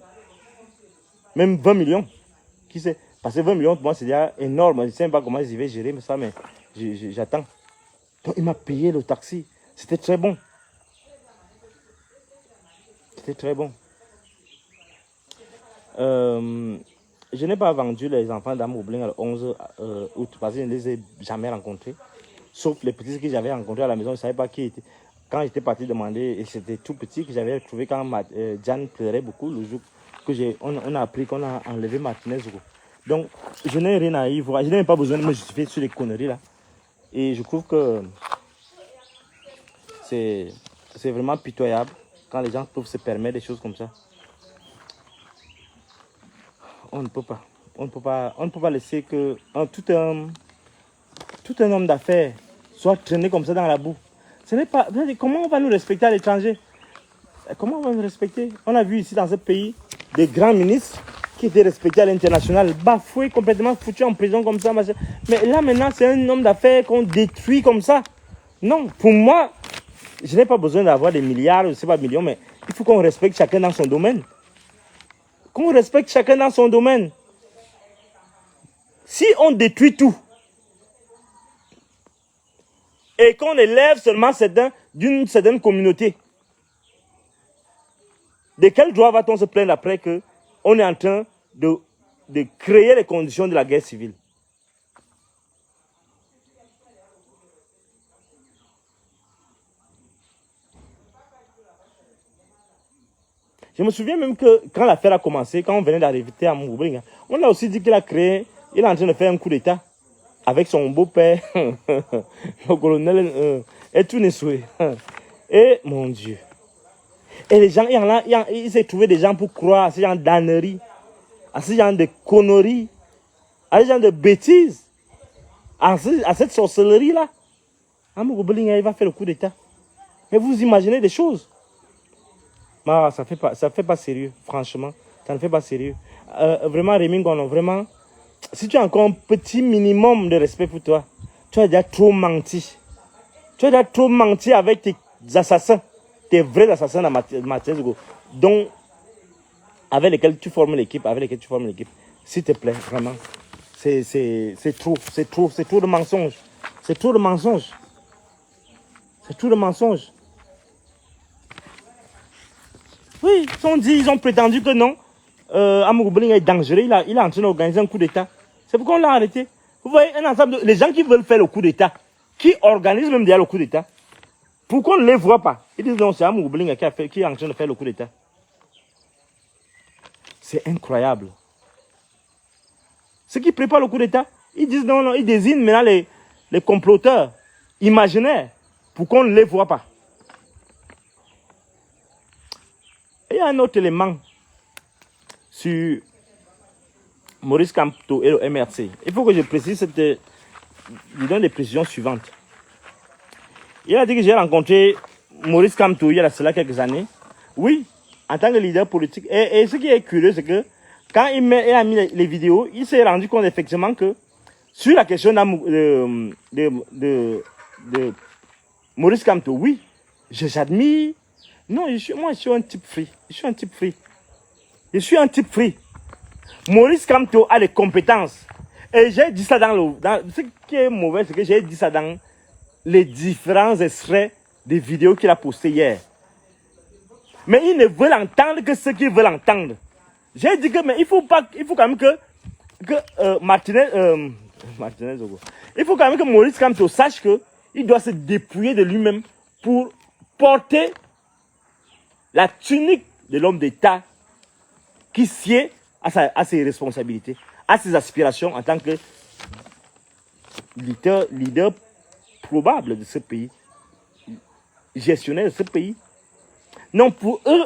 Même 20 millions. Qui sait? Parce que 20 millions, pour moi, c'est déjà énorme. Je ne sais pas comment je vais gérer ça, mais j'attends. Donc, il m'a payé le taxi. C'était très bon. C'était très bon. Je n'ai pas vendu les enfants d'Amoublin le 11 août parce que je ne les ai jamais rencontrés. Sauf les petits que j'avais rencontrés à la maison. Je ne savais pas qui était. Quand j'étais parti demander, et c'était tout petit que j'avais trouvé quand Diane pleurait beaucoup le jour que on a appris qu'on a enlevé Martinez. Donc, je n'ai rien à y voir. Je n'ai pas besoin de me justifier sur les conneries là. Et je trouve que c'est vraiment pitoyable quand les gens peuvent se permettre des choses comme ça. On ne peut pas. On ne peut pas laisser que tout un homme d'affaires soit traîné comme ça dans la boue. Ce n'est pas. Comment on va nous respecter à l'étranger? Comment on va nous respecter? On a vu ici dans ce pays des grands ministres qui étaient respectés à l'international, bafoués, complètement foutus en prison comme ça. Mais là maintenant, c'est un homme d'affaires qu'on détruit comme ça. Non, pour moi, je n'ai pas besoin d'avoir des milliards, je ne sais pas, millions, mais il faut qu'on respecte chacun dans son domaine. Qu'on respecte chacun dans son domaine. Si on détruit tout et qu'on élève seulement d'une certaine communauté, de quel droit va-t-on se plaindre après qu'on est en train de créer les conditions de la guerre civile? Je me souviens même que quand l'affaire a commencé, quand on venait d'arriver à Mugublinga, on a aussi dit qu'il est en train de faire un coup d'État avec son beau-père, le colonel Etunesoué. Et mon Dieu. Et les gens, il s'est trouvé des gens pour croire à ce genre d'âneries, à ce genre de conneries, à ce genre de bêtises, à cette sorcellerie-là. À Mugublinga, il va faire le coup d'État. Mais vous imaginez des choses. Ah, ça fait pas sérieux, franchement. Ça ne fait pas sérieux. Vraiment, Rémi Ngono, vraiment, si tu as encore un petit minimum de respect pour toi, tu as déjà trop menti. Tu as déjà trop menti avec tes assassins, tes vrais assassins dans Mathieu, dont avec lesquels tu formes l'équipe, S'il te plaît, vraiment. C'est trop de mensonges. C'est trop de mensonges. C'est trop de mensonges. Oui, ils ont prétendu que non. Amougoubling est dangereux, il est en train d'organiser un coup d'État. C'est pourquoi on l'a arrêté. Vous voyez, un ensemble les gens qui veulent faire le coup d'État, qui organisent même déjà le coup d'État, pourquoi on ne les voit pas? Ils disent non, c'est Amougoubling qui est en train de faire le coup d'État. C'est incroyable. Ceux qui préparent le coup d'État, ils disent non, non, ils désignent maintenant les comploteurs imaginaires pour qu'on ne les voit pas. Et il y a un autre élément sur Maurice Kamto et le MRC. Il faut que je précise lui donne les précisions suivantes. Il a dit que j'ai rencontré Maurice Kamto il y a cela quelques années. Oui, en tant que leader politique. Et ce qui est curieux, c'est que quand il a mis les vidéos, il s'est rendu compte effectivement que sur la question de Maurice Kamto, oui, j'admire. Non, moi, je suis un type free. Je suis un type free. Je suis un type free. Maurice Kamto a des compétences. Et j'ai dit ça ce qui est mauvais, c'est que j'ai dit ça dans les différents extraits des vidéos qu'il a postées hier. Mais ils ne veulent entendre que ce qu'ils veulent entendre. J'ai dit que, mais il faut quand même que Martinez il faut quand même que Maurice Kamto sache qu'il doit se dépouiller de lui-même pour porter la tunique de l'homme d'État qui sied à ses responsabilités, à ses aspirations en tant que leader probable de ce pays, gestionnaire de ce pays. Non, pour eux,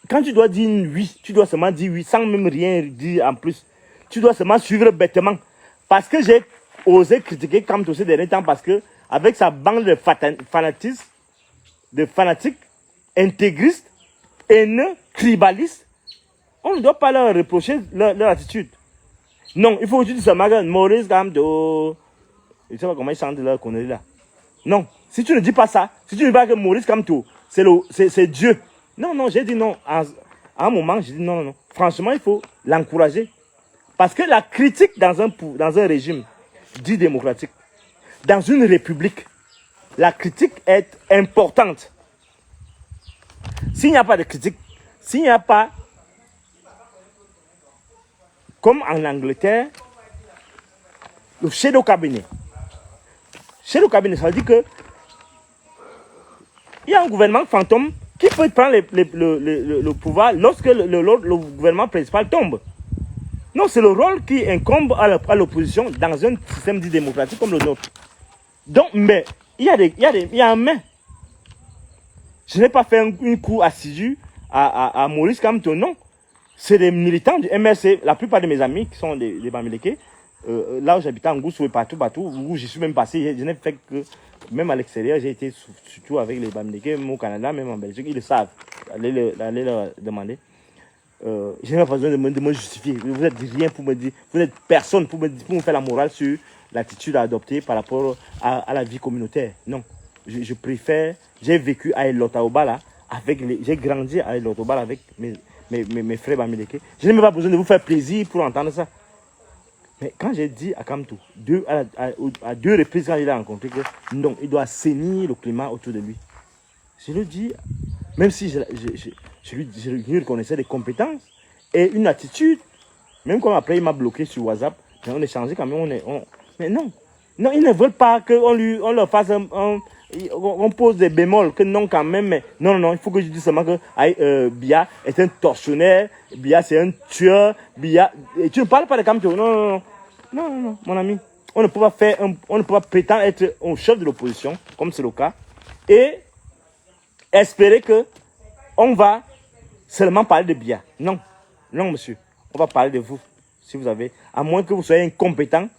quand tu dois dire oui, tu dois seulement dire oui, sans même rien dire en plus. Tu dois seulement suivre bêtement. Parce que j'ai osé critiquer Kamto ces derniers temps, parce que avec sa bande de fanatiques, intégristes, haineux, tribalistes, on ne doit pas leur reprocher leur attitude. Non, il faut que tu dises seulement que Maurice Kamto, je ne sais pas comment ils chantent leur connerie là. Non, si tu ne dis pas ça, si tu ne dis pas que Maurice Kamto, c'est Dieu. Non, j'ai dit non. À un moment, j'ai dit non. Franchement, il faut l'encourager. Parce que la critique dans un régime dit démocratique, dans une république, la critique est importante. S'il n'y a pas de critique, s'il n'y a pas, comme en Angleterre, le shadow cabinet. Shadow cabinet, ça veut dire que il y a un gouvernement fantôme qui peut prendre le pouvoir lorsque le gouvernement principal tombe. Non, c'est le rôle qui incombe à l'opposition dans un système dit démocratique comme le nôtre. Donc, mais il y a un mais. Je n'ai pas fait un coup assidu à Maurice Kamto, non. C'est des militants du MRC, la plupart de mes amis qui sont des Bamileke, là où j'habitais en Goussou et partout, où je suis même passé, je n'ai fait que, même à l'extérieur, j'ai été surtout avec les Bamileke, même au Canada, même en Belgique, ils le savent. Allez leur demander. Je n'ai pas besoin de me justifier. Vous n'êtes rien pour me dire, vous n'êtes personne pour me faire la morale sur l'attitude à adopter par rapport à la vie communautaire. Non. Je préfère, j'ai vécu à Elotaoba là, j'ai grandi à Elotaoba avec mes frères Bamileke. Je n'ai même pas besoin de vous faire plaisir pour entendre ça. Mais quand j'ai dit à Kamto, à deux reprises quand il a rencontré, que non, il doit assainir le climat autour de lui. Je lui dis, même si je lui reconnaissais des compétences et une attitude, même quand après il m'a bloqué sur WhatsApp, mais on échangeait quand même, mais non, ils ne veulent pas qu'on leur fasse on pose des bémols, que non quand même, mais non, il faut que je dise seulement que Biya est un tortionnaire, Biya c'est un tueur, Biya, et tu ne parles pas de Kamto, non, mon ami, on ne peut pas prétendre être un chef de l'opposition, comme c'est le cas, et espérer que on va seulement parler de Biya. Non, monsieur, on va parler de vous, si vous avez, à moins que vous soyez incompétent,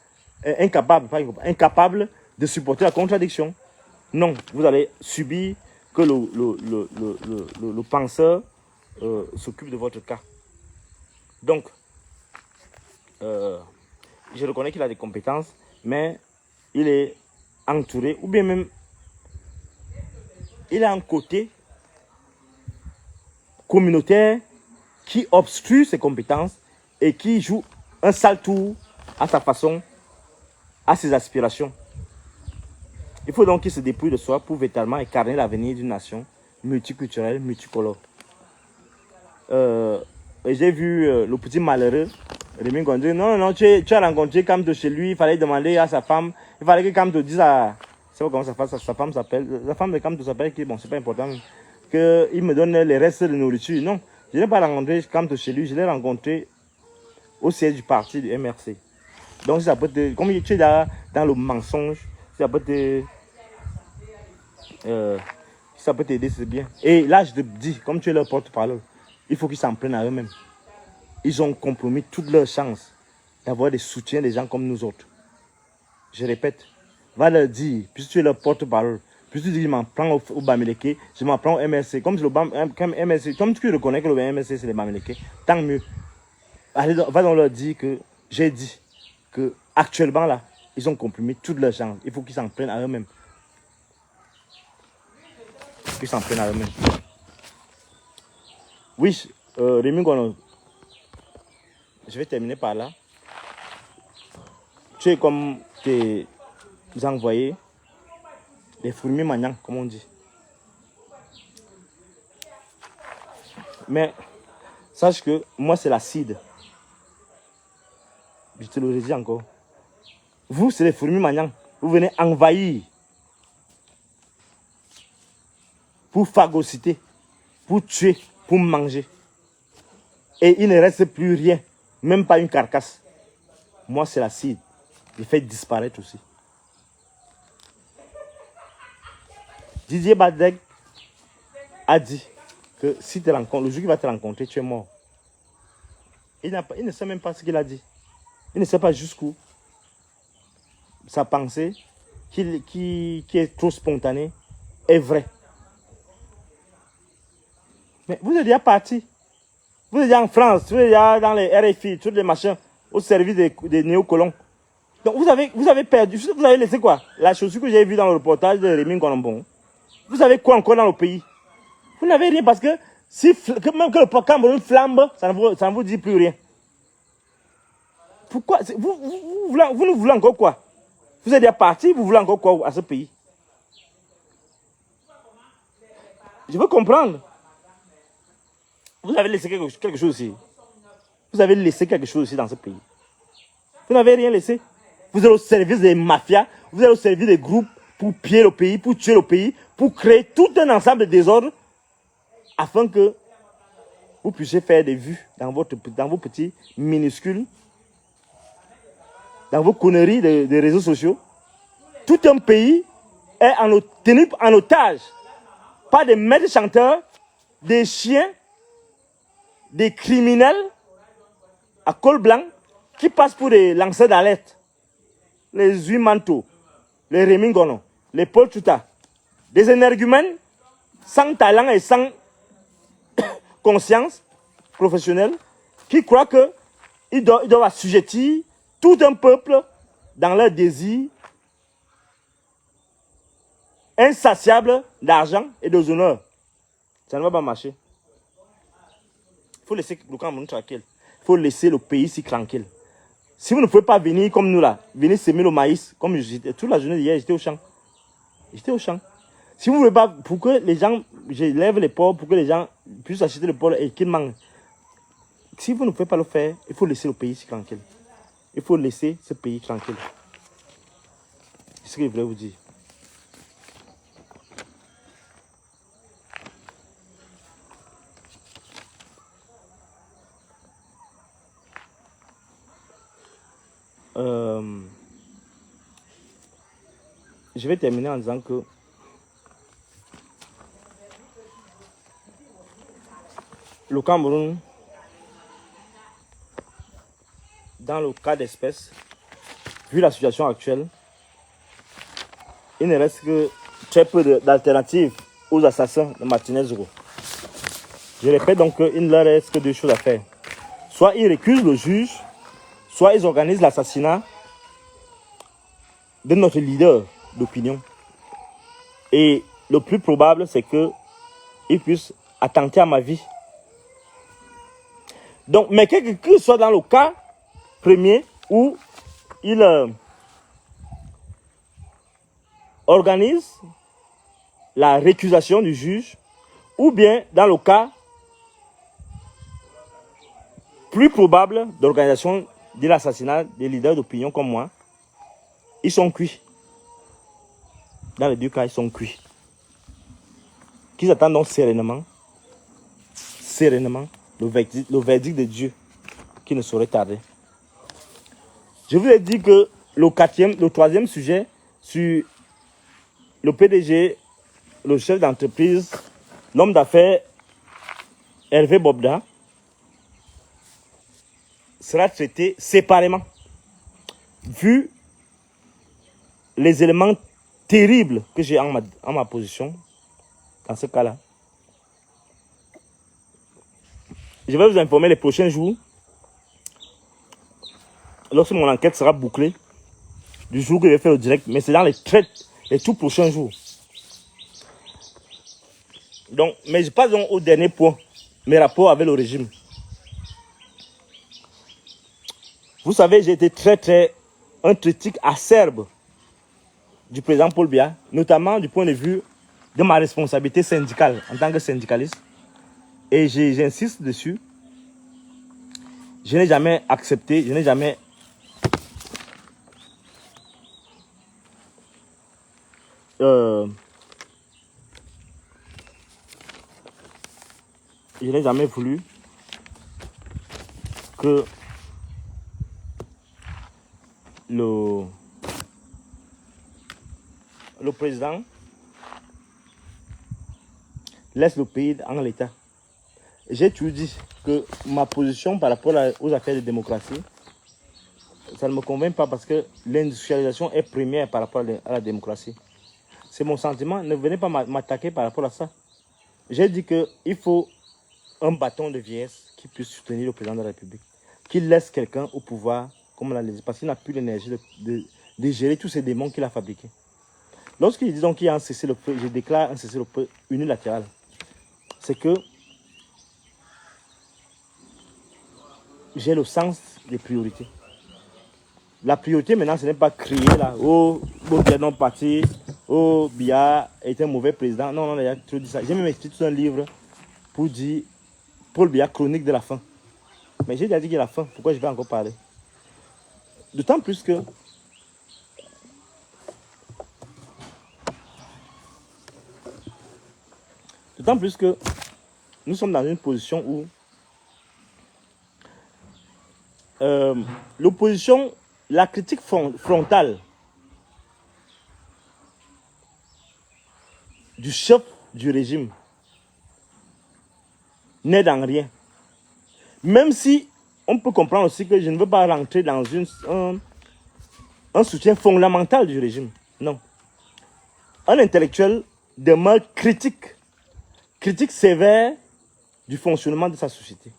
incapable de supporter la contradiction. Non, vous allez subir que le penseur s'occupe de votre cas. Donc, je reconnais qu'il a des compétences, mais il est entouré, ou bien même, il a un côté communautaire qui obstrue ses compétences et qui joue un sale tour à sa façon, à ses aspirations. Il faut donc qu'il se dépouille de soi pour véritablement incarner l'avenir d'une nation multiculturelle, multicolore. J'ai vu le petit malheureux, Rémi Gondry, non, tu as rencontré Kamto chez lui, il fallait demander à sa femme, il fallait que Kamto dise à, je sais pas comment sa femme s'appelle, la femme de Kamto s'appelle, bon, c'est pas important, qu'il me donne les restes de nourriture. Non, je n'ai pas rencontré Kamto chez lui, je l'ai rencontré au siège du parti du MRC. Donc, ça peut te, comme tu es dans le mensonge, ça peut t'aider, c'est bien. Et là, je te dis, comme tu es leur porte-parole, il faut qu'ils s'en prennent à eux-mêmes. Ils ont compromis toutes leurs chances d'avoir des soutiens des gens comme nous autres. Je répète, va leur dire, puisque tu es leur porte-parole, puisque tu dis, je m'en prends au Bamileke, je m'en prends au MRC, comme tu reconnais que le MRC, c'est les Bamileke, tant mieux. Allez, va donc leur dire que j'ai dit que actuellement là, ils ont comprimé toutes leurs chances. Il faut qu'ils s'en prennent à eux-mêmes. Qu'ils s'en prennent à eux-mêmes. Oui, Rémi Gono, je vais terminer par là. Tu es comme tes envoyés, les fourmis magnans, comme on dit. Mais sache que moi, c'est l'acide. Je te le redis encore. Vous, c'est les fourmis magnans. Vous venez envahir pour phagocyter, pour tuer, pour manger. Et il ne reste plus rien, même pas une carcasse. Moi, c'est l'acide. Je fais disparaître aussi. Didier Badeg a dit que si tu rencontres, le jour qu'il va te rencontrer, tu es mort. Il ne sait même pas ce qu'il a dit. Il ne sait pas jusqu'où sa pensée, qui est trop spontanée, est vraie. Mais vous êtes déjà parti. Vous êtes déjà en France, vous êtes déjà dans les RFI, tous les machins, au service des néocolons. Donc vous avez perdu, vous avez laissé quoi? La chaussure que j'ai vue dans le reportage de Rémi Gonombon. Vous avez quoi encore dans le pays? Vous n'avez rien parce que même que le Cameroun flambe, ça ne vous dit plus rien. Pourquoi? Vous ne voulez encore quoi? Vous êtes déjà parti, vous voulez encore quoi à ce pays? Je veux comprendre. Vous avez laissé quelque chose ici. Vous avez laissé quelque chose ici dans ce pays. Vous n'avez rien laissé. Vous êtes au service des mafias, vous êtes au service des groupes pour piller le pays, pour tuer le pays, pour créer tout un ensemble de désordres afin que vous puissiez faire des vues dans vos petits minuscules, dans vos conneries des réseaux sociaux. Tout un pays est tenu en otage par des maîtres chanteurs, des chiens, des criminels à col blanc qui passent pour des lanceurs d'alerte. Les Huimanto, les Rémi Gono, les Paul Tuta, des énergumènes sans talent et sans conscience professionnelle qui croient qu'ils doivent assujettir tout un peuple dans leur désir insatiable d'argent et de honneur. Ça ne va pas marcher. Il faut laisser le Cameroun tranquille. Il faut laisser le pays si tranquille. Si vous ne pouvez pas venir comme nous là, venir semer le maïs, comme j'étais toute la journée d'hier, j'étais au champ. J'étais au champ. Si vous ne voulez pas, pour que les gens, je lève les ports, pour que les gens puissent acheter le porc et qu'ils mangent. Si vous ne pouvez pas le faire, il faut laisser le pays si tranquille. Il faut laisser ce pays tranquille. C'est ce que je voulais vous dire. Je vais terminer en disant que le Cameroun, dans le cas d'espèce, vu la situation actuelle, il ne reste que très peu d'alternatives aux assassins de Martinez Zoro. Je répète donc qu'il ne leur reste que deux choses à faire. Soit ils récusent le juge, soit ils organisent l'assassinat de notre leader d'opinion. Et le plus probable, c'est qu'ils puissent attenter à ma vie. Donc, mais que ce soit dans le cas premier où il organise la récusation du juge, ou bien dans le cas plus probable d'organisation de l'assassinat des leaders d'opinion comme moi, ils sont cuits. Dans les deux cas, ils sont cuits. Qu'ils attendent donc sereinement le verdict de Dieu qui ne saurait tarder. Je vous ai dit que le troisième sujet sur le PDG, le chef d'entreprise, l'homme d'affaires Hervé Bobda, sera traité séparément, vu les éléments terribles que j'ai en ma position, dans ce cas-là, je vais vous informer les prochains jours, lorsque mon enquête sera bouclée, du jour que je vais faire le direct, mais c'est dans les tout prochains jours. Donc, mais je passe donc au dernier point, mes rapports avec le régime. Vous savez, j'ai été un critique acerbe du président Paul Biya, notamment du point de vue de ma responsabilité syndicale en tant que syndicaliste. Et j'insiste dessus. Je n'ai jamais accepté, je n'ai jamais voulu que le président laisse le pays en l'état. J'ai toujours dit que ma position par rapport aux affaires de démocratie, ça ne me convainc pas parce que l'industrialisation est première par rapport à la démocratie. C'est mon sentiment, ne venez pas m'attaquer par rapport à ça. J'ai dit qu'il faut un bâton de vieillesse qui puisse soutenir le président de la République, qui laisse quelqu'un au pouvoir, comme on l'a dit, parce qu'il n'a plus l'énergie de gérer tous ces démons qu'il a fabriqués. Lorsqu'il dit donc qu'il y a un cessez-le-feu, je déclare un cessez-le-feu unilatéral. C'est que j'ai le sens des priorités. La priorité maintenant, ce n'est pas crier là, oh, Biya non parti, oh, Biya est un mauvais président. Non, il y a trop dit ça. J'ai même écrit tout un livre pour dire Paul Biya, chronique de la faim. Mais j'ai déjà dit qu'il y a la faim, pourquoi je vais encore parler? D'autant plus que nous sommes dans une position où l'opposition, la critique frontale du chef du régime n'aide en rien. Même si on peut comprendre aussi que je ne veux pas rentrer dans un soutien fondamental du régime. Non. Un intellectuel demeure critique sévère du fonctionnement de sa société.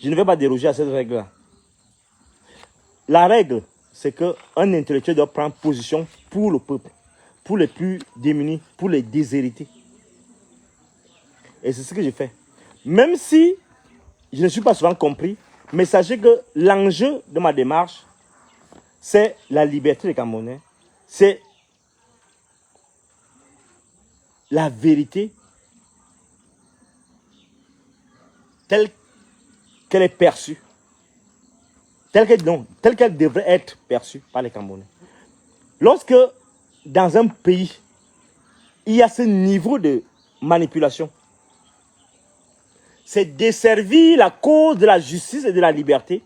Je ne vais pas déroger à cette règle-là. La règle, c'est qu'un intellectuel doit prendre position pour le peuple, pour les plus démunis, pour les déshérités. Et c'est ce que j'ai fait. Même si je ne suis pas souvent compris, mais sachez que l'enjeu de ma démarche, c'est la liberté des Camerounais, c'est la vérité telle qu'elle est perçue, telle qu'elle devrait être perçue par les Camerounais. Lorsque dans un pays, il y a ce niveau de manipulation, c'est desservir la cause de la justice et de la liberté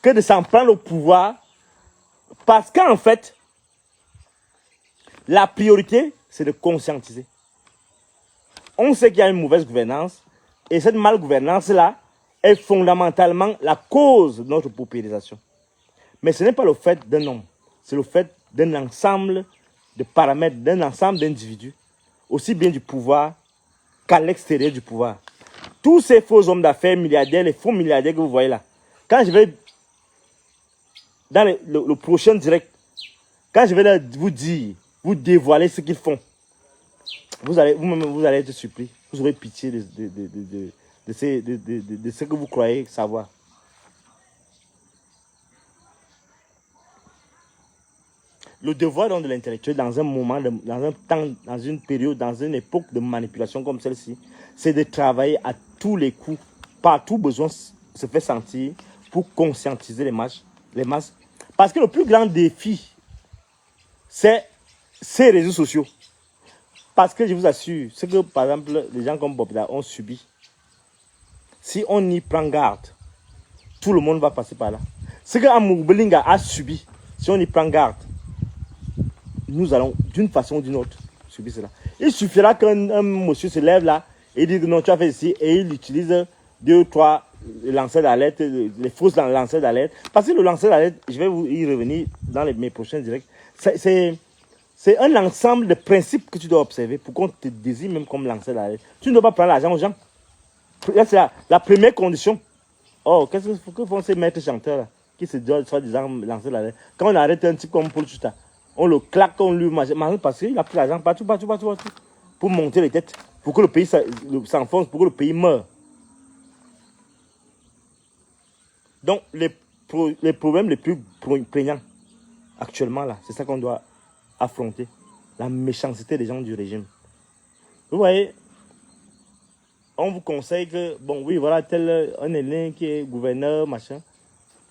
que de s'en prendre au pouvoir, parce qu'en fait, la priorité, c'est de conscientiser. On sait qu'il y a une mauvaise gouvernance, et cette malgouvernance-là est fondamentalement la cause de notre paupérisation. Mais ce n'est pas le fait d'un homme, c'est le fait d'un ensemble de paramètres, d'un ensemble d'individus, aussi bien du pouvoir qu'à l'extérieur du pouvoir. Tous ces faux hommes d'affaires milliardaires, les faux milliardaires que vous voyez là, quand je vais dans le prochain direct, quand je vais vous dire, vous dévoiler ce qu'ils font, vous allez être surpris. Vous aurez pitié de ce que vous croyez savoir. Le devoir donc de l'intellectuel dans un moment, dans un temps, dans une période, dans une époque de manipulation comme celle-ci, c'est de travailler à tous les coups, partout besoin se fait sentir pour conscientiser les masses. Parce que le plus grand défi, c'est ces réseaux sociaux. Parce que je vous assure, ce que par exemple les gens comme Bobda ont subi, si on y prend garde, tout le monde va passer par là. Ce que Amour Belinga a subi, si on y prend garde, nous allons d'une façon ou d'une autre subir cela. Il suffira qu'un monsieur se lève là et dise que non, tu as fait ici, et il utilise 2 ou 3 le lanceur d'alerte, les fausses lanceurs d'alerte. Parce que le lanceur d'alerte, je vais vous y revenir dans mes prochains directs. C'est un ensemble de principes que tu dois observer pour qu'on te désigne même comme lanceur d'alerte. Tu ne dois pas prendre l'argent aux gens. C'est la première condition. Oh, qu'est-ce que font ces maîtres chanteurs là, qui se disent soi-disant lanceur d'alerte? Quand on arrête un type comme Paul Chuta, on le claque, on lui mange parce qu'il a pris l'argent partout, pour monter les têtes, pour que le pays s'enfonce, pour que le pays meure. Donc, les problèmes les plus prégnants actuellement, là, c'est ça qu'on doit affronter. La méchanceté des gens du régime. Vous voyez, on vous conseille que, bon, oui, voilà, tel un élève qui est gouverneur, machin.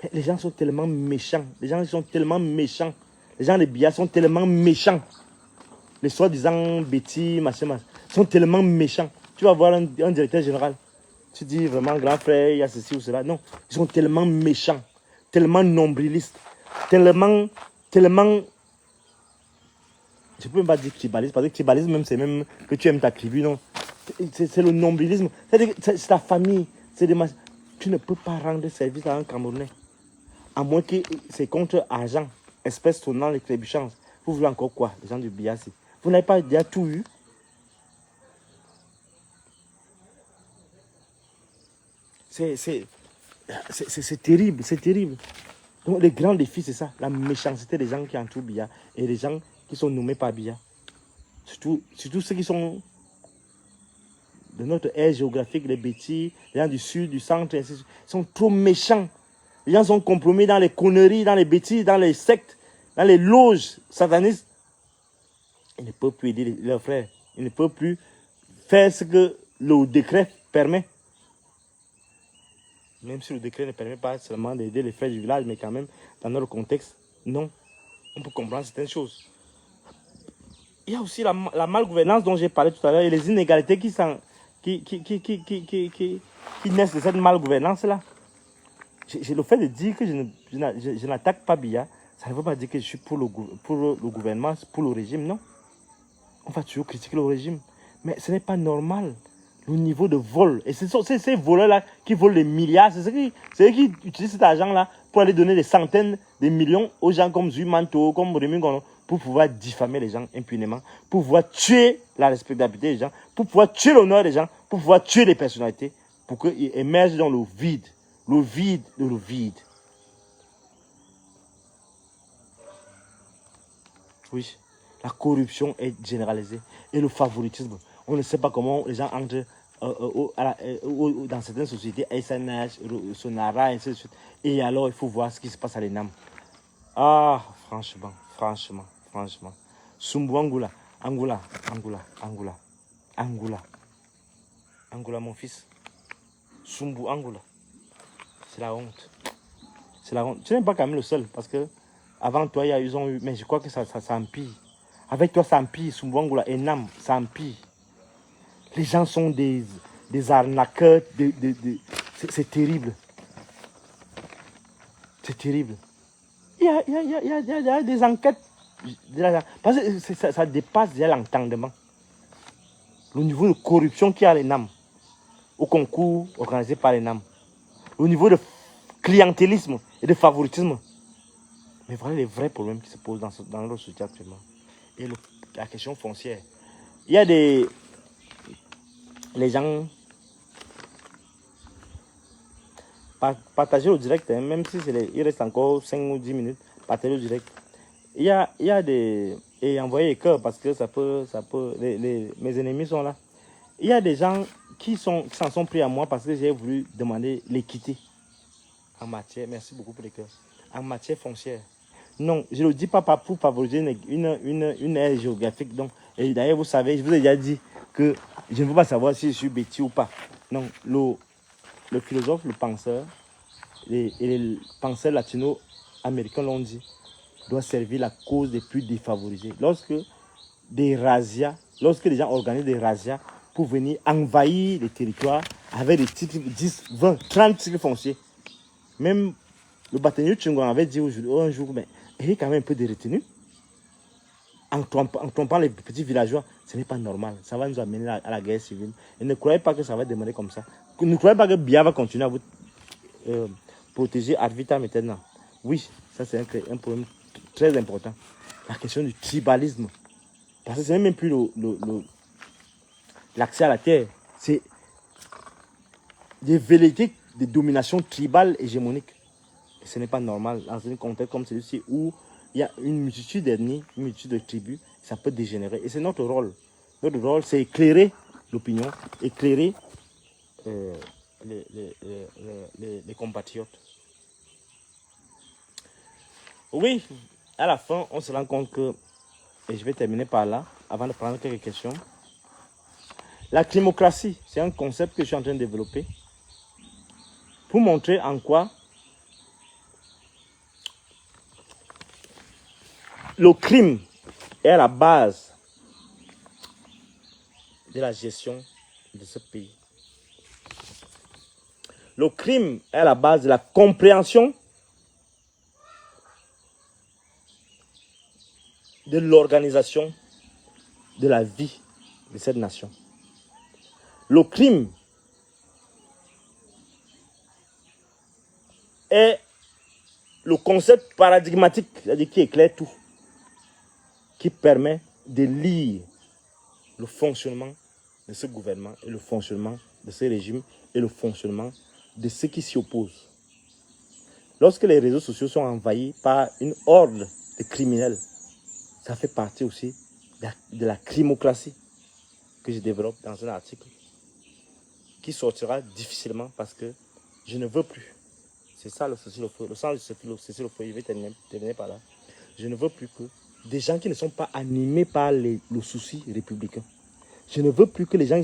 Mais les gens sont tellement méchants. Les gens sont tellement méchants. Les gens des billets sont tellement méchants. Les soi-disant Betty, machin, sont tellement méchants. Tu vas voir un directeur général. Tu dis vraiment, grand frère, il y a ceci ou cela. Non, ils sont tellement méchants, tellement nombrilistes, tellement, je peux même pas dire tribalisme, parce que tribalisme même, c'est même que tu aimes ta tribu, non. C'est le nombrilisme, c'est ta famille, c'est des masses. Tu ne peux pas rendre service à un Camerounais, à moins que c'est contre argent, espèce tournant les trébuchantes. Vous voulez encore quoi, les gens du Biassi? Vous n'avez pas déjà tout eu? C'est terrible, c'est terrible. Donc, le grand défi, c'est ça, la méchanceté des gens qui entourent Biya et les gens qui sont nommés par Biya. Surtout ceux qui sont de notre aire géographique, les bêtis, les gens du sud, du centre, ils sont trop méchants. Les gens sont compromis dans les conneries, dans les bêtises, dans les sectes, dans les loges satanistes. Ils ne peuvent plus aider leurs frères. Ils ne peuvent plus faire ce que le décret permet. Même si le décret ne permet pas seulement d'aider les frères du village, mais quand même, dans notre contexte, non. On peut comprendre certaines choses. Il y a aussi la malgouvernance dont j'ai parlé tout à l'heure et les inégalités qui naissent de cette malgouvernance-là. J'ai le fait de dire que je n'attaque pas Biya, ça ne veut pas dire que je suis pour le gouvernement, pour le régime, non. On va toujours critiquer le régime, mais ce n'est pas normal. Le niveau de vol, et c'est ces voleurs-là qui volent des milliards, c'est eux qui utilisent cet argent-là pour aller donner des centaines de millions aux gens comme Zumanto, comme Rémi Gono, pour pouvoir diffamer les gens impunément, pour pouvoir tuer la respectabilité des gens, pour pouvoir tuer l'honneur des gens, pour pouvoir tuer les personnalités, pour qu'ils émergent dans le vide de le vide. Oui, la corruption est généralisée et le favoritisme. On ne sait pas comment les gens entrent dans certaines sociétés, SNH, Sonara, ainsi de suite. Et alors, il faut voir ce qui se passe à l'ENAM. Ah, franchement. Sumbu Angoula, mon fils. Sumbu Angoula. C'est la honte. C'est la honte. Tu n'es pas quand même le seul, parce que avant toi, ils ont eu, mais je crois que ça empire. Avec toi, ça empire. Sumbu Angoula, ENAM, ça empire. Les gens sont des arnaqueurs, c'est terrible. C'est terrible. Il y a des enquêtes, parce que ça dépasse déjà l'entendement. Le niveau de corruption qu'il y a à l'ENAM, au concours organisé par l'ENAM, au niveau de clientélisme et de favoritisme. Mais voilà les vrais problèmes qui se posent dans notre société actuellement. Et la question foncière. Il y a les gens partagez le direct, hein, même si il reste encore 5 ou 10 minutes, partagez le direct. Il y a des... Et envoyez les cœurs parce que mes ennemis sont là. Il y a des gens qui s'en sont pris à moi parce que j'ai voulu demander l'équité en matière, merci beaucoup pour les cœurs, en matière foncière. Non, je ne le dis pas pour favoriser une aire géographique. Donc, et d'ailleurs, vous savez, je vous ai déjà dit que je ne veux pas savoir si je suis bêtise ou pas. Non, le philosophe, le penseur, et les penseurs latino-américains l'ont dit, doit servir la cause des plus défavorisés. Lorsque les gens organisent des razzias pour venir envahir les territoires avec des titres 10, 20, 30 titres fonciers, même le bâtonnier Tchungon avait dit un jour, mais il y a quand même un peu de retenue. En trompant les petits villageois, ce n'est pas normal. Ça va nous amener à la guerre civile. Et ne croyez pas que ça va demander comme ça. Ne croyez pas que Biya va continuer à vous protéger ad vitam aeternam. Oui, ça c'est un problème très important. La question du tribalisme. Parce que ce n'est même plus l'accès à la terre. C'est des velléités de domination tribale hégémonique. Et ce n'est pas normal dans un contexte comme celui-ci où il y a une multitude d'ethnies, une multitude de tribus, ça peut dégénérer. Et c'est notre rôle. Notre rôle, c'est éclairer l'opinion, éclairer les compatriotes. Oui, à la fin, on se rend compte que, et je vais terminer par là, avant de prendre quelques questions. La climocratie, c'est un concept que je suis en train de développer pour montrer en quoi le crime est à la base de la gestion de ce pays. Le crime est à la base de la compréhension de l'organisation de la vie de cette nation. Le crime est le concept paradigmatique, c'est-à-dire qui éclaire tout, qui permet de lire le fonctionnement de ce gouvernement et le fonctionnement de ce régime et le fonctionnement de ceux qui s'y opposent. Lorsque les réseaux sociaux sont envahis par une horde de criminels, ça fait partie aussi de la crimocratie que je développe dans un article qui sortira difficilement parce que je ne veux plus. C'est ça le cessez-le-feu. Le sens du cessez-le-feu, je vais terminer par là. Je ne veux plus que des gens qui ne sont pas animés par le souci républicain. Je ne veux plus que les gens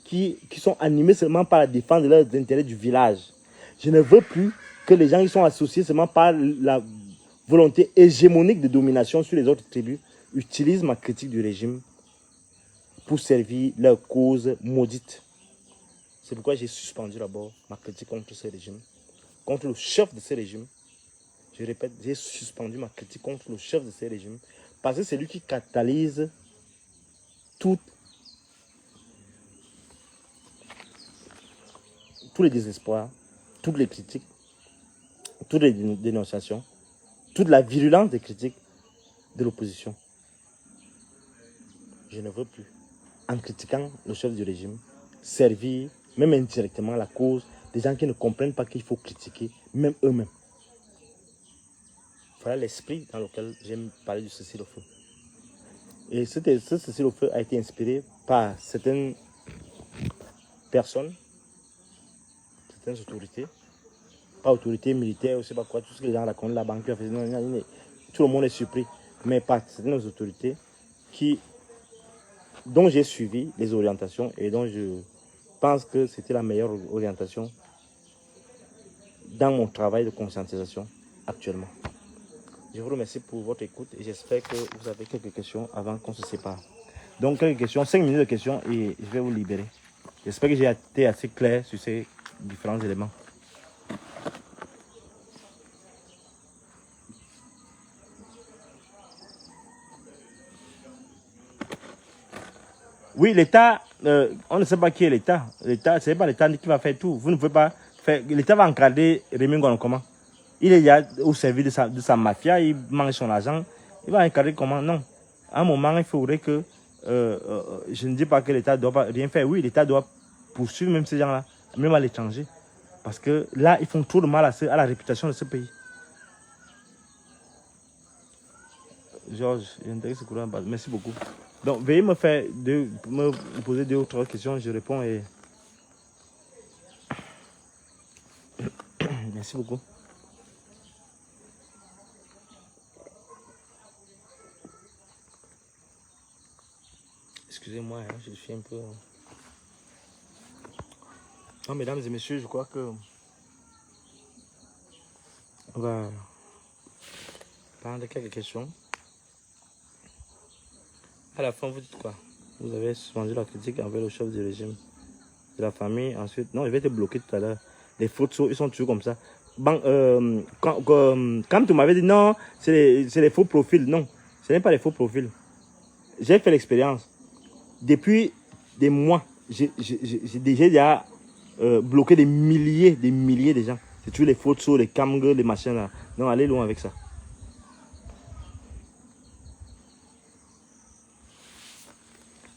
qui sont animés seulement par la défense de leurs intérêts du village. Je ne veux plus que les gens qui sont associés seulement par la volonté hégémonique de domination sur les autres tribus utilisent ma critique du régime pour servir leur cause maudite. C'est pourquoi j'ai suspendu d'abord ma critique contre ce régime, contre le chef de ce régime. Je répète, j'ai suspendu ma critique contre le chef de ce régime parce que c'est lui qui catalyse tous les désespoirs, toutes les critiques, toutes les dénonciations, toute la virulence des critiques de l'opposition. Je ne veux plus, en critiquant le chef du régime, servir, même indirectement, la cause des gens qui ne comprennent pas qu'il faut critiquer, même eux-mêmes. Voilà l'esprit dans lequel j'aime parler du cessez-le-feu. Et ce cessez-le-feu a été inspiré par certaines personnes, certaines autorités, pas autorités militaires, je ne sais pas quoi, tout ce que les gens racontent, la banque, tout le monde est surpris, mais par certaines autorités dont j'ai suivi les orientations et dont je pense que c'était la meilleure orientation dans mon travail de conscientisation actuellement. Je vous remercie pour votre écoute et j'espère que vous avez quelques questions avant qu'on se sépare. Donc, quelques questions, 5 minutes de questions et je vais vous libérer. J'espère que j'ai été assez clair sur ces différents éléments. Oui, l'État, on ne sait pas qui est l'État. L'État, ce n'est pas l'État qui va faire tout. Vous ne pouvez pas faire. L'État va encadrer Rémi Ngono comment? Il est déjà au service de sa mafia, il mange son argent. Il va encadrer comment? Non. À un moment, il faudrait que. Je ne dis pas que l'État ne doit pas rien faire. Oui, l'État doit poursuivre même ces gens-là, même à l'étranger. Parce que là, ils font trop de mal à la réputation de ce pays. Georges, merci beaucoup. Donc, veuillez me poser 2 ou 3 questions, je réponds et... Merci beaucoup. Excusez-moi, hein, je suis un peu... Non, mesdames et messieurs, je crois que... On va prendre quelques questions. À la fin, vous dites quoi? Vous avez suspendu la critique envers le chef du régime, de la famille. Ensuite, non, je vais te bloquer tout à l'heure. Les photos, ils sont toujours comme ça. Bon, quand tu m'avais dit non, c'est les faux profils. Non, ce n'est pas les faux profils. J'ai fait l'expérience. Depuis des mois, j'ai déjà bloquer des milliers de gens. C'est toujours les photos, les camgles, les machins là. Non, allez loin avec ça.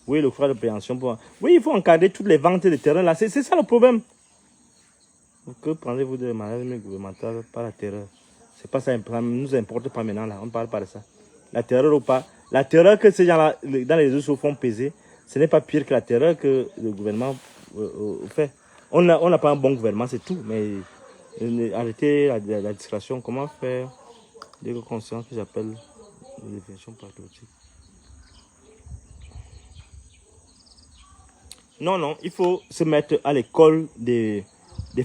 Oui, le frais de préhension. Oui, il faut encadrer toutes les ventes de terrain là. C'est ça le problème. Que prenez-vous de maladies gouvernementales par la terreur? C'est pas ça, ça nous importe pas maintenant là. On ne parle pas de ça. La terreur ou pas. La terreur que ces gens-là, dans les réseaux font peser, ce n'est pas pire que la terreur que le gouvernement fait. On n'a pas un bon gouvernement, c'est tout. Mais arrêtez la discrétion. Comment faire des consciences que j'appelle définition patriotique? Non, non, il faut se mettre à l'école des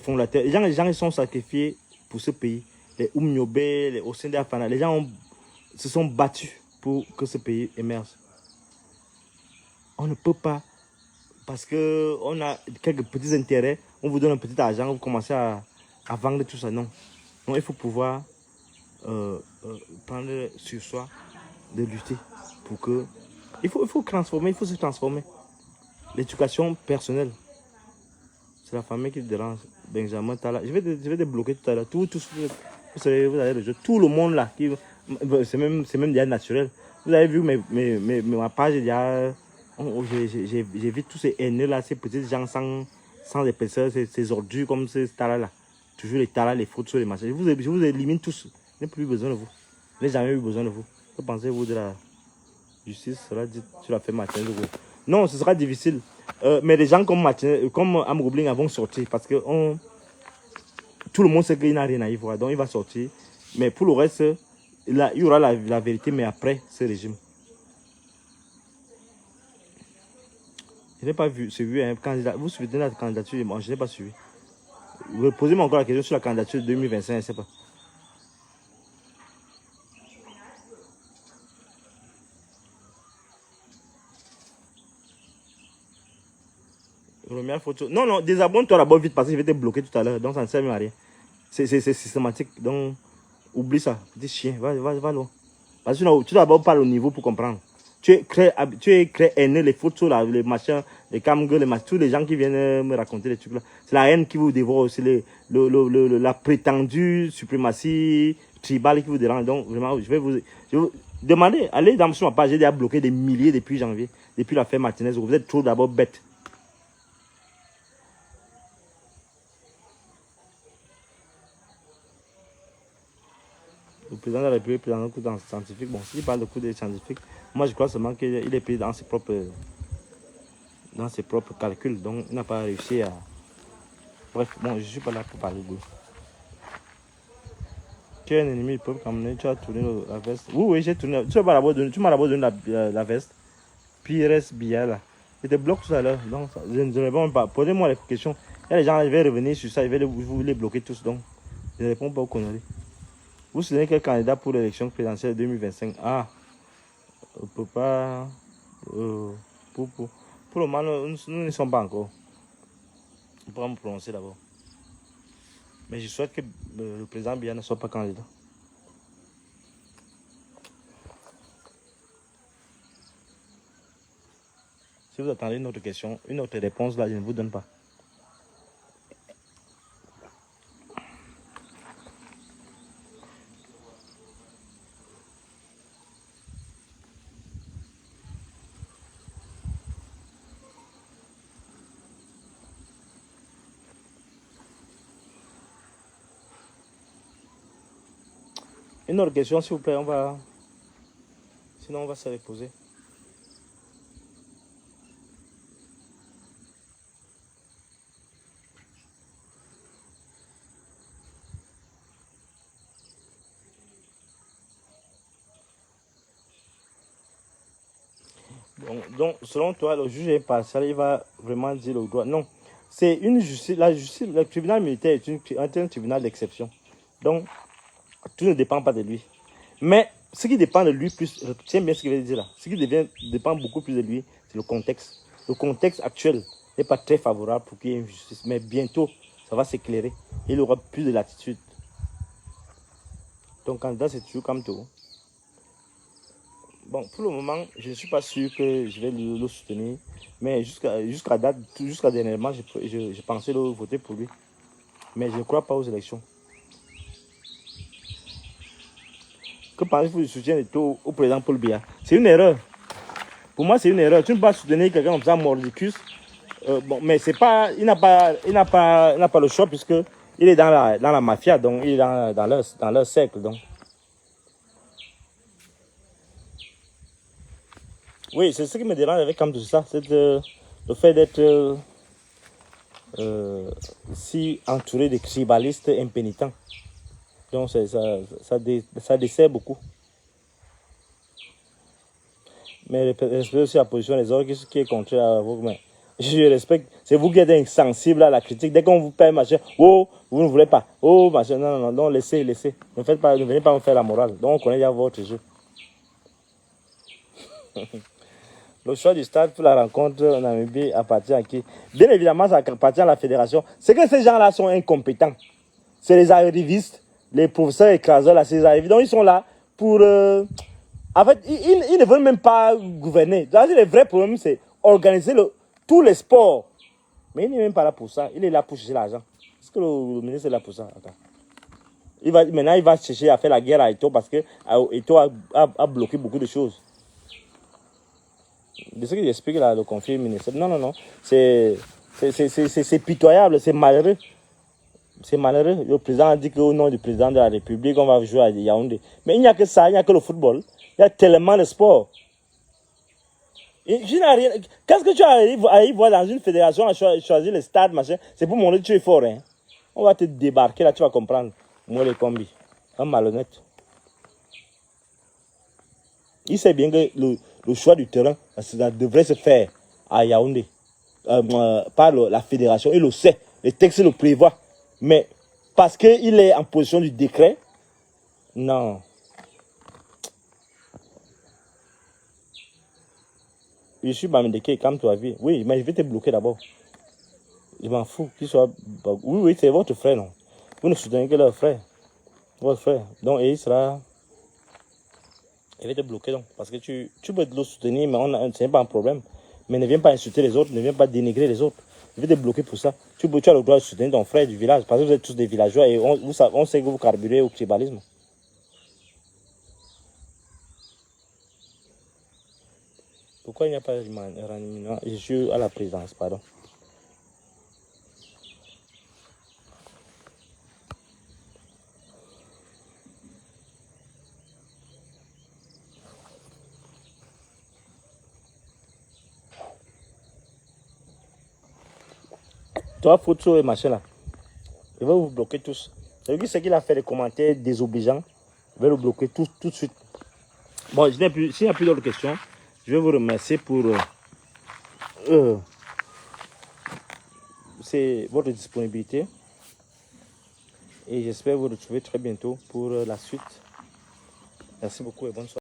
fondateurs. Les gens ils sont sacrifiés pour ce pays. Les Oumniobe, les Osinde Afana, les gens se sont battus pour que ce pays émerge. On ne peut pas, parce qu'on a quelques petits intérêts, on vous donne un petit argent, vous commencez à vendre tout ça. Non. Non, il faut pouvoir prendre sur soi de lutter pour que... Il faut transformer, il faut se transformer. L'éducation personnelle. C'est la famille qui dérange. Benjamin Tala. Je vais débloquer tout à l'heure. Tout, vous savez, vous allez rejoindre tout le monde là. C'est même déjà naturel. Vous avez vu ma page, il y a... J'ai vu tous ces haineux là, ces petits gens sans épaisseur, ces ordures comme ces talas là. Toujours les talas, les fautes sur les machins. Je vous élimine tous. Je n'ai plus besoin de vous. Je n'ai jamais eu besoin de vous. Que pensez-vous de la justice sera dite sur l'affaire Martin Legault? Non, ce sera difficile. Mais les gens comme Amroubling vont sortir parce que tout le monde sait qu'il n'a rien à y voir. Donc il va sortir. Mais pour le reste, il y aura la vérité, mais après ce régime. Je n'ai pas suivi un candidat. Vous suivez la candidature, moi je n'ai pas suivi. Posez-moi encore la question sur la candidature de 2025, je ne sais pas. Première photo. Non, non, désabonne-toi d'abord vite parce que je vais te bloquer tout à l'heure. Donc ça ne sert même à rien. C'est systématique. Donc oublie ça. Petit chien, va loin. Parce que tu dois d'abord parler au niveau pour comprendre. Tu es créé haineux, les photos, là, les machins, les camgles, les machins, tous les gens qui viennent me raconter les trucs là. C'est la haine qui vous dévore, c'est la prétendue suprématie tribale qui vous dérange. Donc vraiment, je vais vous demander, allez sur ma page, j'ai déjà bloqué des milliers depuis janvier, depuis l'affaire Martinez. Vous êtes trop d'abord bête. Le président de la République dans un coup scientifique. Bon, s'il parle de coup de scientifique, moi je crois seulement qu'il est pris dans ses propres calculs. Donc il n'a pas réussi à... Bref, bon, je ne suis pas là pour parler de lui. Tu es un ennemi du peuple camerounais, tu as tourné la veste. Oui, j'ai tourné. Tu m'as d'abord donné la veste. Pires Biala. Je te bloque tout à l'heure. Donc, je ne réponds pas. Posez-moi les questions. Il y a des gens qui vont revenir sur ça, vous les bloquer tous. Donc, je ne réponds pas aux conneries. Vous soutenez quel candidat pour l'élection présidentielle 2025? Ah, on ne peut pas... pour le moment, nous ne sommes pas encore. On pourra me prononcer d'abord. Mais je souhaite que le président Biya ne soit pas candidat. Si vous attendez une autre question, une autre réponse, là, je ne vous donne pas. Une autre question, s'il vous plaît, sinon on va se reposer. Bon, donc, selon toi, le juge impartial, il va vraiment dire le droit. Non, c'est une justice. La justice, le tribunal militaire est un tribunal d'exception. Donc, tout ne dépend pas de lui. Mais ce qui dépend de lui plus, tiens bien ce qu'il veut dire là, ce qui dépend beaucoup plus de lui, c'est le contexte. Le contexte actuel n'est pas très favorable pour qu'il y ait une justice, mais bientôt, ça va s'éclairer. Il aura plus de latitude. Ton candidat, c'est toujours comme tout. Bon, pour le moment, je ne suis pas sûr que je vais le soutenir. Mais jusqu'à date, jusqu'à dernièrement, je pensais le voter pour lui. Mais je ne crois pas aux élections. Que pensez-vous du soutien de tout au président Paul Biya? C'est une erreur. Pour moi, c'est une erreur. Tu ne peux pas soutenir quelqu'un comme ça, mordicus. Bon, mais c'est pas, il n'a pas le choix puisque il est dans la mafia, donc il est dans leur cercle. Donc. Oui, c'est ce qui me dérange avec comme tout ça, c'est le fait d'être si entouré de tribalistes impénitents. Donc ça dessert beaucoup. Mais respectez aussi la position des autres qui est contraire à vous. Mais je respecte. C'est vous qui êtes insensible à la critique. Dès qu'on vous paye, machin, oh, vous ne voulez pas. Oh, machin, non, non, non, laissez. Ne venez pas me faire la morale. Donc on connaît déjà votre jeu. Le choix du stade pour la rencontre en Namibie appartient à qui? Bien évidemment, ça appartient à la fédération. C'est que ces gens-là sont incompétents. C'est les arrivistes, les professeurs écraseurs, là, c'est les arrivistes. Donc, ils sont là pour... En fait, ils ne veulent même pas gouverner. Le vrai problème, c'est organiser tous les sports. Mais il n'est même pas là pour ça. Il est là pour chercher l'argent. Est-ce que le ministre est là pour ça? Attends. Maintenant, il va chercher à faire la guerre à Eto'o parce que Eto'o a bloqué beaucoup de choses. De ce que j'explique là, le conflit ministériel. Non, non, non. C'est pitoyable, c'est malheureux. C'est malheureux. Le président a dit qu'au nom du président de la République, on va jouer à Yaoundé. Mais il n'y a que ça, il n'y a que le football. Il y a tellement de sports. Qu'est-ce que tu arrives à y voir dans une fédération à choisir le stade, machin? C'est pour montrer que tu es fort. Hein? On va te débarquer là, tu vas comprendre. Moi, les combis. Un malhonnête. Il sait bien que le choix du terrain, ça devrait se faire à Yaoundé. Par la fédération. Il le sait. Les textes le prévoient. Mais parce qu'il est en position du décret, non. Je suis Bamendeke, comme tu as vu. Oui, mais je vais te bloquer d'abord. Je m'en fous qu'il soit... Oui, oui, c'est votre frère, non. Vous ne soutenez que leur frère. Votre frère. Donc, et il sera... Il va te bloquer, donc. Parce que tu peux le soutenir, mais ce n'est pas un problème. Mais ne viens pas insulter les autres, ne viens pas dénigrer les autres. Je vais te bloquer pour ça. Tu as le droit de soutenir ton frère du village. Parce que vous êtes tous des villageois et on sait que vous carburez au tribalisme. Pourquoi il n'y a pas de ranimement? Je suis à la présidence, pardon. Toi, photo et machin là. Il va vous bloquer tous. C'est ce qu'il a fait des commentaires désobligeants. Je vais le bloquer tout de suite. Bon, s'il n'y a plus d'autres questions, je vais vous remercier pour votre disponibilité. Et j'espère vous retrouver très bientôt pour la suite. Merci beaucoup et bonne soirée.